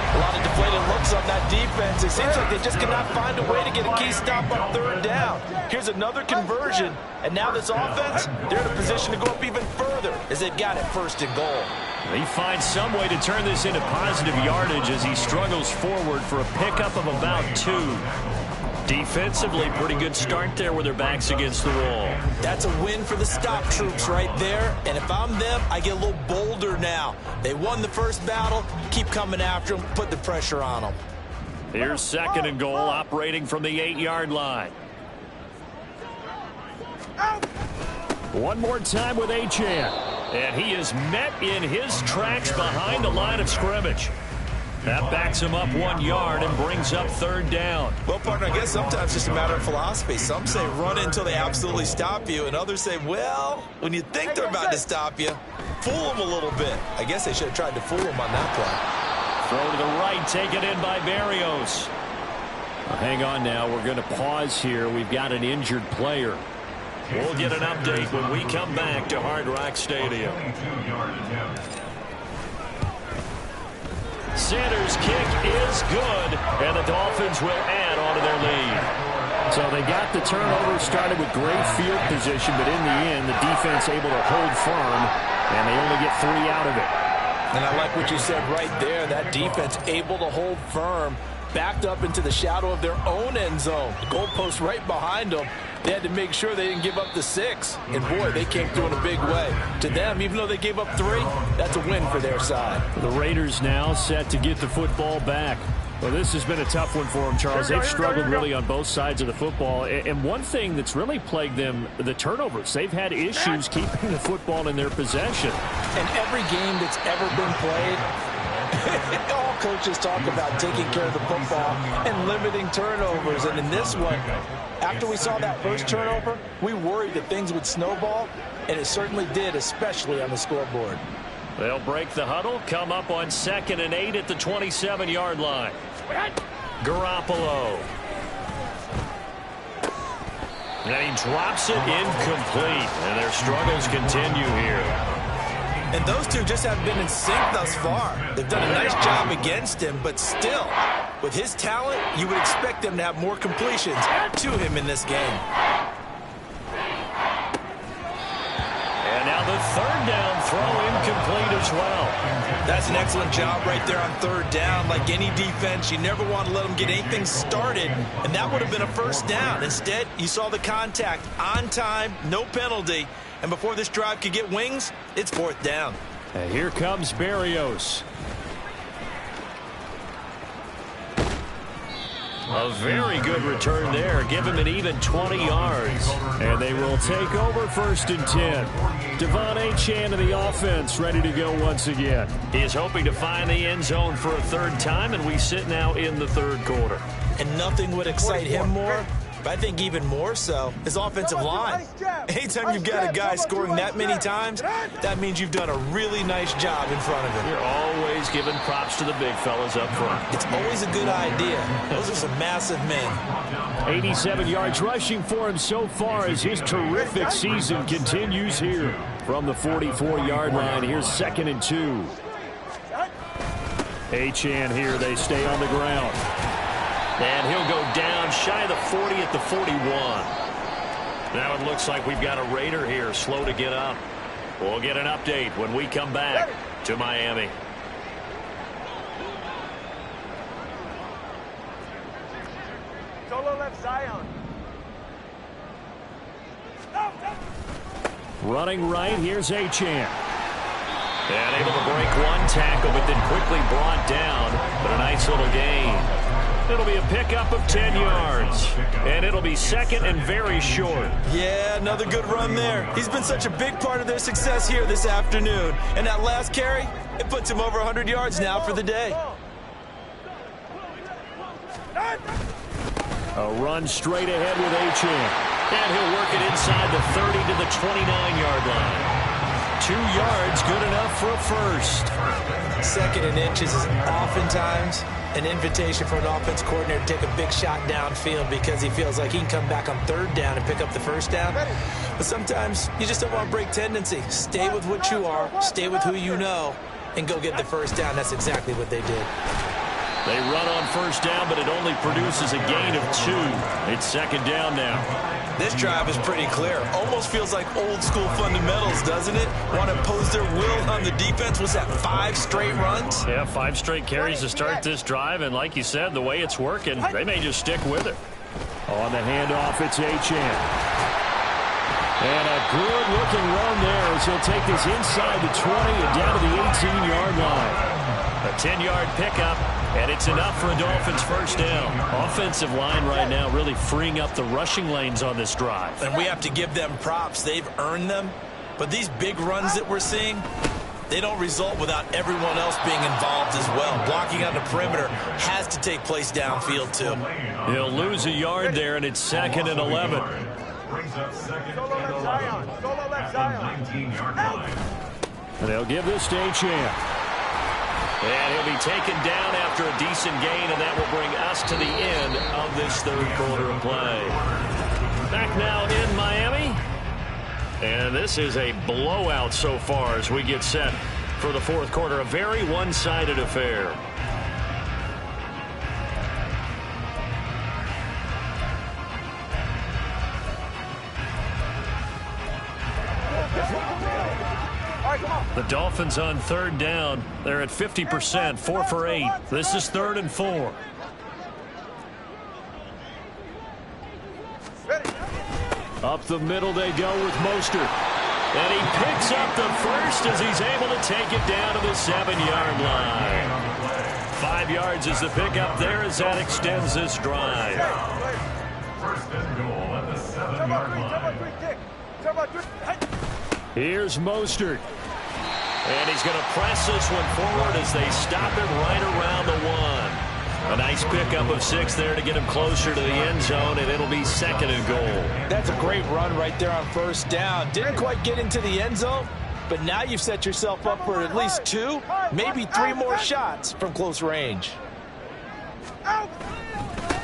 A lot of deflated looks on that defense. It seems like they just cannot find a way to get a key stop on 3rd down. Here's another conversion, and now this offense, they're in a position to go up even further as they've got it 1st and goal. He finds some way to turn this into positive yardage as he struggles forward for a pickup of about 2. Defensively, pretty good start there with their backs against the wall. That's a win for the stop troops right there. And if I'm them, I get a little bolder now. They won the first battle. Keep coming after them. Put the pressure on them. Here's 2nd and goal, operating from the 8-yard line. One more time with Achane. And he is met in his tracks behind the line of scrimmage. That backs him up 1 yard and brings up 3rd down. Well, partner, I guess sometimes it's just a matter of philosophy. Some say run until they absolutely stop you, and others say, well, when you think they're about to stop you, fool them a little bit. I guess they should have tried to fool them on that play. Throw to the right, taken in by Berrios. Hang on now, we're going to pause here. We've got an injured player. We'll get an update when we come back to Hard Rock Stadium. Sanders' kick is good, and the Dolphins will add on to their lead. So they got the turnover started with great field position, but in the end, the defense able to hold firm, and they only get 3 out of it. And I like what you said right there. That defense able to hold firm, backed up into the shadow of their own end zone. The goalpost right behind them. They had to make sure they didn't give up the 6. And, boy, they came through in a big way. To them, even though they gave up 3, that's a win for their side. The Raiders now set to get the football back. Well, this has been a tough one for them, Charles. They've struggled really on both sides of the football. And one thing that's really plagued them, the turnovers. They've had issues keeping the football in their possession. And every game that's ever been played, all coaches talk about taking care of the football and limiting turnovers. And in this one, after we saw that first turnover, we worried that things would snowball, and it certainly did, especially on the scoreboard. They'll break the huddle, come up on 2nd and 8 at the 27-yard line. Garoppolo. And he drops it incomplete, and their struggles continue here. And those two just haven't been in sync thus far. They've done a nice job against him, but still, with his talent, you would expect them to have more completions to him in this game. And now the 3rd down throw incomplete as well. That's an excellent job right there on 3rd down. Like any defense, you never want to let them get anything started, and that would have been a 1st down. Instead, you saw the contact on time, no penalty. And before this drive could get wings, it's 4th down. And here comes Berrios. A very good return there. Give him an even 20 yards. And they will take over 1st and 10. Devon Achane of the offense ready to go once again. He is hoping to find the end zone for a 3rd time, and we sit now in the 3rd quarter. And nothing would excite him more, but I think even more so, his offensive line. Anytime you've got a guy scoring that many times, that means you've done a really nice job in front of him. You're always giving props to the big fellas up front. It's always a good idea. Those are some massive men. 87 yards rushing for him so far as his terrific season continues here from the 44-yard line. Here's 2nd and 2. Achane here. They stay on the ground. And he'll go down shy of the 40 at the 41. Now it looks like we've got a Raider here slow to get up. We'll get an update when we come back to Miami. Solo left Zion. Running right, here's Achane. And able to break one tackle, but then quickly brought down. But a nice little gain. It'll be a pickup of 10 yards. And it'll be 2nd and very short. Yeah, another good run there. He's been such a big part of their success here this afternoon. And that last carry, it puts him over 100 yards now for the day. A run straight ahead with Achane. And he'll work it inside the 30 to the 29-yard line. 2 yards, good enough for a 1st. 2nd and inches is oftentimes an invitation for an offense coordinator to take a big shot downfield because he feels like he can come back on 3rd down and pick up the 1st down. But sometimes you just don't want to break tendency. Stay with what you are, stay with who you know, and go get the 1st down. That's exactly what they did. They run on 1st down, but it only produces a gain of 2. It's 2nd down now. This drive is pretty clear. Almost feels like old school fundamentals, doesn't it? Want to impose their will on the defense. Was that 5 straight runs? Yeah, 5 straight carries to start this drive, and like you said, the way it's working, they may just stick with it. On the handoff, it's Achane. And a good-looking run there as he'll take this inside the 20 and down to the 18-yard line. A 10-yard pickup, and it's enough for a Dolphins first down. Offensive line right now really freeing up the rushing lanes on this drive. And we have to give them props. They've earned them. But these big runs that we're seeing, they don't result without everyone else being involved as well. Blocking on the perimeter has to take place downfield, too. He'll lose a yard there, and it's 2nd and 11. Brings up 2nd and 11 at the 19-yard line. And they'll give this to Achane. And he'll be taken down after a decent gain, and that will bring us to the end of this third quarter of play. Back now in Miami. And this is a blowout so far as we get set for the fourth quarter. A very one-sided affair. The Dolphins on third down. They're at 50%, 4 for 8. This is 3rd and 4. Up the middle they go with Mostert. And he picks up the first as he's able to take it down to the 7-yard line. 5 yards is the pickup there as that extends this drive. First and goal at the 7-yard line. Here's Mostert. And he's going to press this one forward as they stop it right around the 1. A nice pickup of 6 there to get him closer to the end zone, and it'll be 2nd and goal. That's a great run right there on first down. Didn't quite get into the end zone, but now you've set yourself up for at least 2, maybe 3 more shots from close range.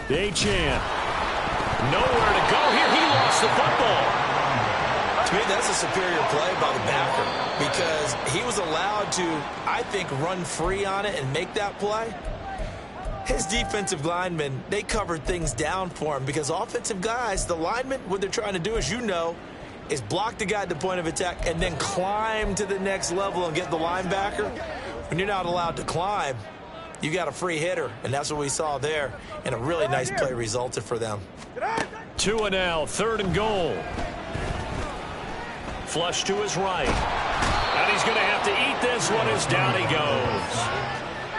Achane. Nowhere to go here. He lost the football. To me, that's a superior play by the backer because he was allowed to, I think, run free on it and make that play. His defensive linemen, they covered things down for him because offensive guys, the linemen, what they're trying to do, as you know, is block the guy at the point of attack and then climb to the next level and get the linebacker. When you're not allowed to climb, you got a free hitter, and that's what we saw there, and a really nice play resulted for them. 2 and now, 3rd and goal. Flush to his right. And he's going to have to eat this one as down he goes.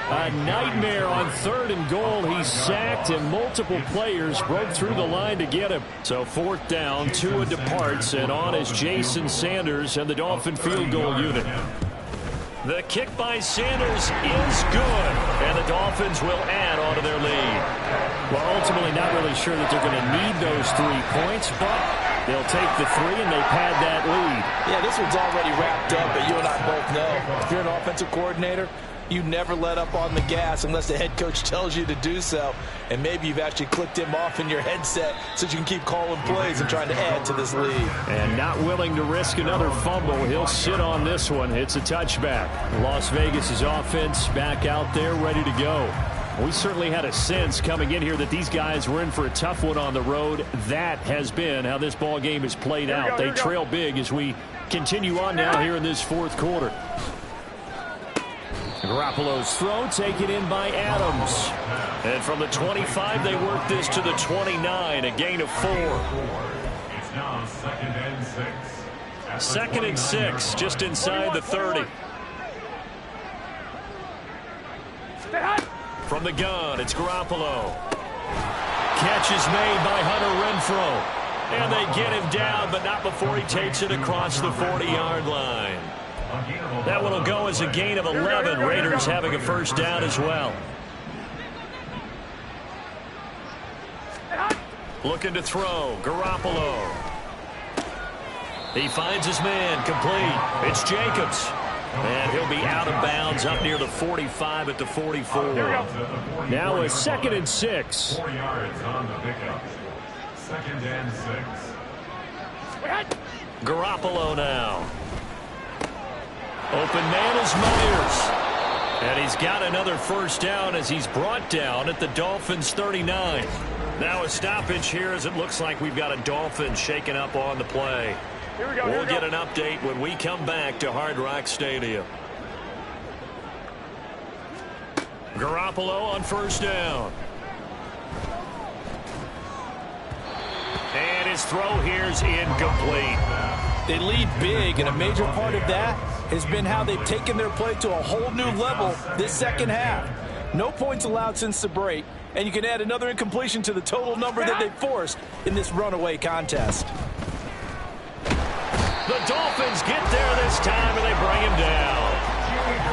A nightmare on 3rd and goal. He's sacked, and multiple players broke through the line to get him. So 4th down, Tua departs, and on is Jason Sanders and the Dolphin field goal unit. The kick by Sanders is good, and the Dolphins will add on to their lead. Well, ultimately not really sure that they're going to need those 3 points, but they'll take the 3 and they pad that lead. Yeah, this one's already wrapped up, but you and I both know if you're an offensive coordinator, you never let up on the gas unless the head coach tells you to do so. And maybe you've actually clicked him off in your headset so you can keep calling plays and trying to add to this lead. And not willing to risk another fumble. He'll sit on this one. It's a touchback. Las Vegas' offense back out there ready to go. We certainly had a sense coming in here that these guys were in for a tough one on the road. That has been how this ball game has played out. They trail big as we continue on now here in this 4th quarter. Garoppolo's throw taken in by Adams. And from the 25, they work this to the 29, a gain of 4. It's now 2nd and 6. 2nd and 6, just inside the 30. From the gun, it's Garoppolo. Catch is made by Hunter Renfrow. And they get him down, but not before he takes it across the 40-yard line. That one will go as a gain of 11. Raiders having a first down as well. Looking to throw. Garoppolo. He finds his man. Complete. It's Jacobs. And he'll be out of bounds up near the 45 at the 44. Now a 2nd and 6. 4 yards on the pickup. 2nd and 6. Garoppolo now. Open man is Myers. And he's got another first down as he's brought down at the Dolphins 39. Now a stoppage here as it looks like we've got a Dolphin shaken up on the play. We'll get an update when we come back to Hard Rock Stadium. Garoppolo on first down. his throw here's incomplete. They lead big, and a major part of that has been how they've taken their play to a whole new level this second half. No points allowed since the break, and you can add another incompletion to the total number that they forced in this runaway contest. The Dolphins get there this time, and they bring him down.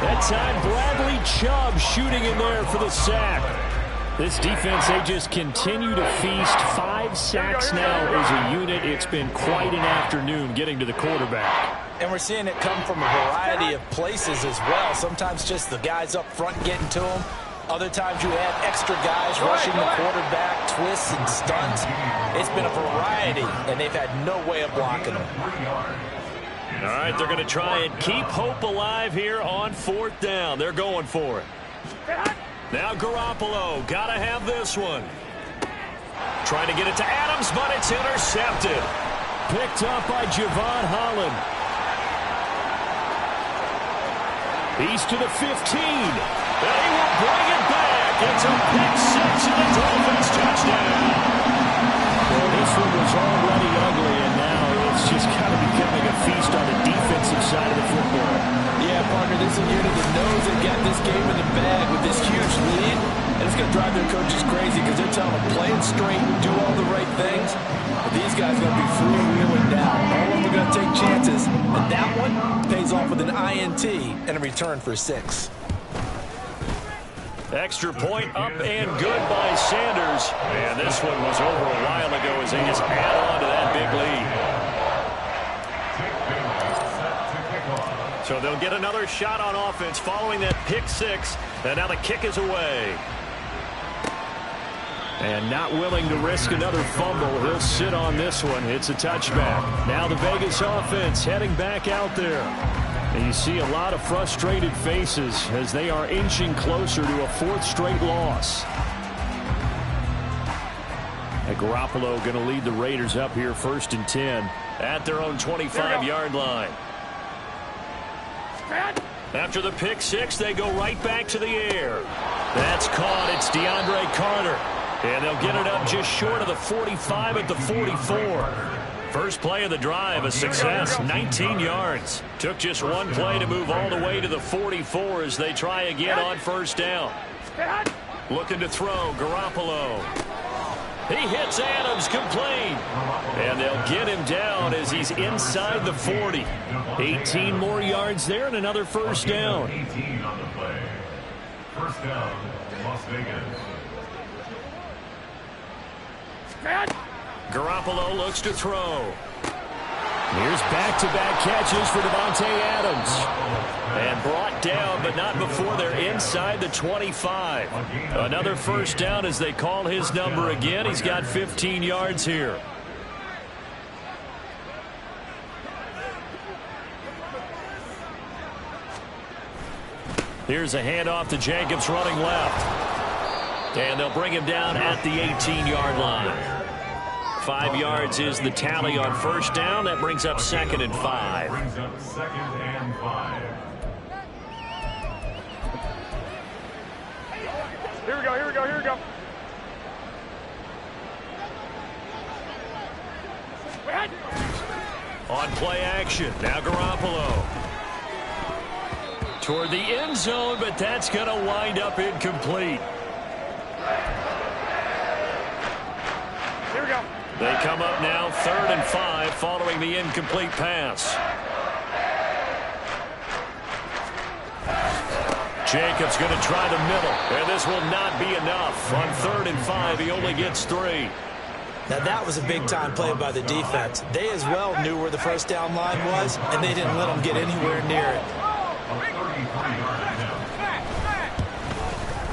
That time, Bradley Chubb shooting in there for the sack. This defense, they just continue to feast. 5 sacks now as a unit. It's been quite an afternoon getting to the quarterback. And we're seeing it come from a variety of places as well. Sometimes just the guys up front getting to them. Other times you add extra guys rushing the quarterback, twists and stunts. It's been a variety, and they've had no way of blocking them. All right, they're going to try and keep hope alive here on 4th down. They're going for it. Now Garoppolo, got to have this one. Trying to get it to Adams, but it's intercepted. Picked up by Javon Holland. He's to the 15. And he will bring it back. It's a pick 6 and the Dolphins touchdown. Well, this one was already ugly, and now it's just kind of becoming a feast on the defensive side of the football. Yeah, partner, this is a unit that knows they got this game in the bag with this huge lead, and it's going to drive their coaches crazy because they're telling them play it straight, do all the right things. But these guys are going to be freewheeling down. All of them are going to take chances, and that one pays off with an INT and a return for 6. Extra point up and good by Sanders. And this one was over a while ago as they just add on to that big lead. So they'll get another shot on offense following that pick 6. And now the kick is away. And not willing to risk another fumble. He'll sit on this one. It's a touchback. Now the Vegas offense heading back out there. And you see a lot of frustrated faces as they are inching closer to a 4th straight loss. And Garoppolo going to lead the Raiders up here 1st and 10. At their own 25-yard line. After the pick 6, they go right back to the air. That's caught. It's DeAndre Carter. And they'll get it up just short of the 45 at the 44. First play of the drive, a success, 19 yards. Took just one play to move all the way to the 44 as they try again on 1st down. Looking to throw, Garoppolo. He hits Adams, complete. And they'll get him down as he's inside the 40. 18 more yards there and another 1st down. 18 on the play. 1st down, Las Vegas. Garoppolo looks to throw. Here's back-to-back catches for Devontae Adams. And brought down, but not before they're inside the 25. Another 1st down as they call his number again. He's got 15 yards here. Here's a handoff to Jacobs running left. And they'll bring him down at the 18-yard line. 5 yards is the tally on 1st down. That brings up 2nd and 5. Brings up 2nd and 5. Here we go, here we go, here we go. On play action, now Garoppolo. Toward the end zone, but that's going to wind up incomplete. Here we go. They come up now 3rd and 5 following the incomplete pass. Jacobs going to try the middle, and this will not be enough. On 3rd and 5, he only gets 3. Now that was a big-time play by the defense. They as well knew where the 1st down line was, and they didn't let them get anywhere near it.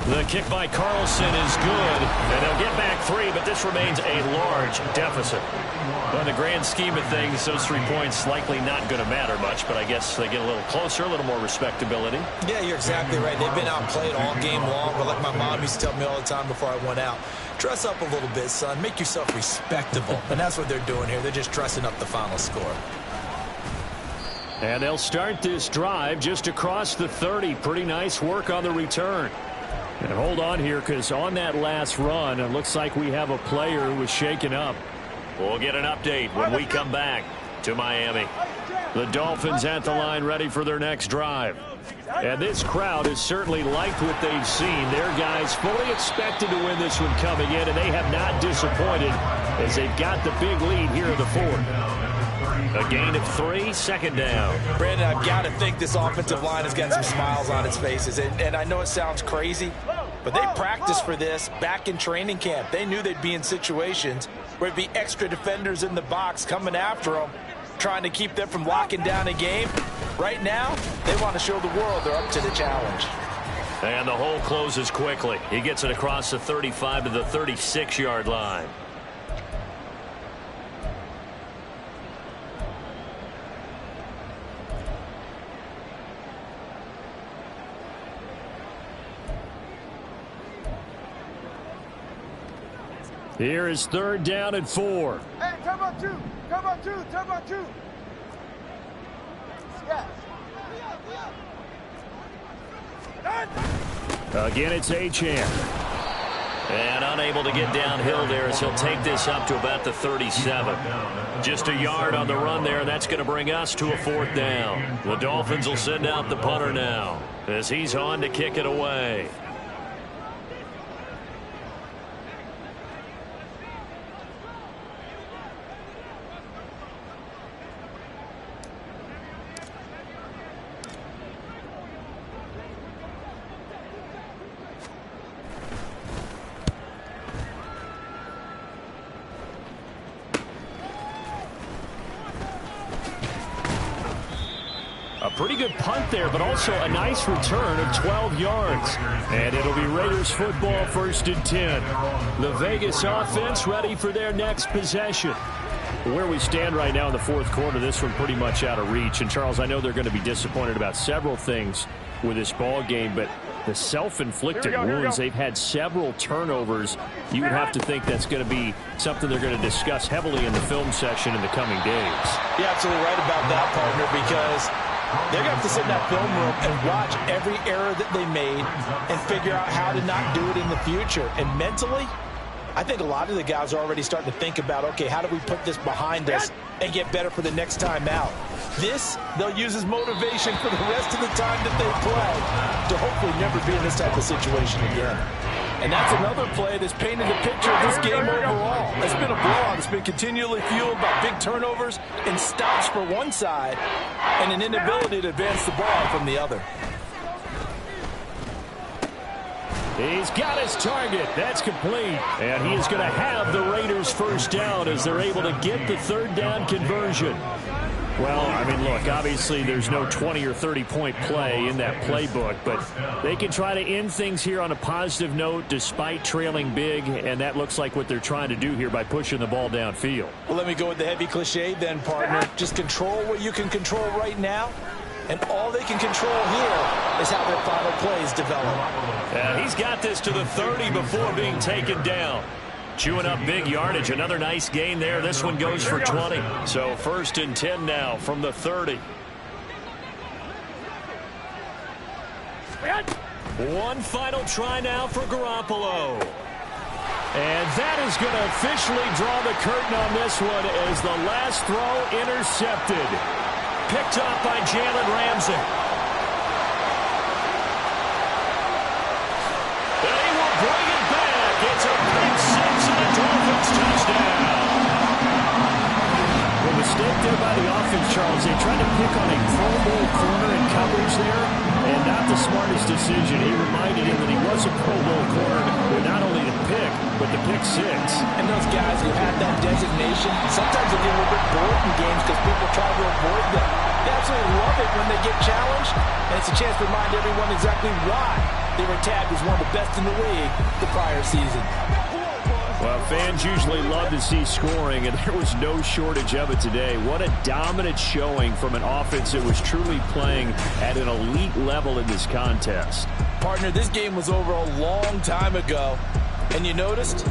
The kick by Carlson is good, and they'll get back 3, but this remains a large deficit. But in the grand scheme of things, those 3 points likely not going to matter much, but I guess they get a little closer, a little more respectability. Yeah, you're exactly right. They've been outplayed all game long, but like my mom used to tell me all the time before I went out, dress up a little bit, son. Make yourself respectable. And that's what they're doing here. They're just dressing up the final score. And they'll start this drive just across the 30. Pretty nice work on the return. And hold on here, because on that last run, it looks like we have a player who was shaken up. We'll get an update when we come back to Miami. The Dolphins at the line ready for their next drive. And this crowd has certainly liked what they've seen. Their guys fully expected to win this one coming in, and they have not disappointed as they've got the big lead here in the fourth. A gain of 3, second down. Brandon, I've got to think this offensive line has got some smiles on its faces. And I know it sounds crazy, but they practiced for this back in training camp. They knew they'd be in situations where there'd be extra defenders in the box coming after them, trying to keep them from locking down a game. Right now, they want to show the world they're up to the challenge. And the hole closes quickly. He gets it across the 35 to the 36-yard line. Here is third down and 4. Hey, come on, 2. Come on, 2. Come on, 2. Again, it's Achane. And unable to get downhill there as he'll take this up to about the 37. Just a yard on the run there, and that's going to bring us to a fourth down. The Dolphins will send out the punter now as he's on to kick it away. Pretty good punt there, but also a nice return of 12 yards. And it'll be Raiders football, 1st and 10. The Vegas offense ready for their next possession. Where we stand right now in the fourth quarter, this one pretty much out of reach. And, Charles, I know they're going to be disappointed about several things with this ball game, but the self-inflicted wounds, they've had several turnovers. You would have to think that's going to be something they're going to discuss heavily in the film session in the coming days. You're absolutely right about that, partner, because they're going to have to sit in that film room and watch every error that they made and figure out how to not do it in the future. And mentally, I think a lot of the guys are already starting to think about, okay, how do we put this behind us and get better for the next time out? This, they'll use as motivation for the rest of the time that they play to hopefully never be in this type of situation again. And that's another play that's painted the picture of this game overall. It's been a blowout. It's been continually fueled by big turnovers and stops for one side and an inability to advance the ball from the other. He's got his target. That's complete. And he is going to have the Raiders first down as they're able to get the third down conversion. Well, I mean, look, obviously there's no 20 or 30-point play in that playbook, but they can try to end things here on a positive note despite trailing big, and that looks like what they're trying to do here by pushing the ball downfield. Well, let me go with the heavy cliche then, partner. Just control what you can control right now, and all they can control here is how their final plays develop. And he's got this to the 30 before being taken down. Chewing up big yardage. Another nice gain there. This one goes for 20. So 1st and 10 now from the 30. One final try now for Garoppolo. And that is going to officially draw the curtain on this one as the last throw intercepted. Picked up by Jalen Ramsey. They will bring it back. It's a pick six and a Dolphins touchdown. The mistake there by the offense, Charles, they tried to pick on a Pro Bowl corner in coverage there, and not the smartest decision. He reminded him that he was a Pro Bowl corner with not only the pick, but the pick six. And those guys who have that designation, sometimes they get a little bit bored in games because people try to avoid them. They absolutely love it when they get challenged, and it's a chance to remind everyone exactly why they were tagged as one of the best in the league the prior season. Well, fans usually love to see scoring, and there was no shortage of it today. What a dominant showing from an offense that was truly playing at an elite level in this contest. Partner, this game was over a long time ago, and you noticed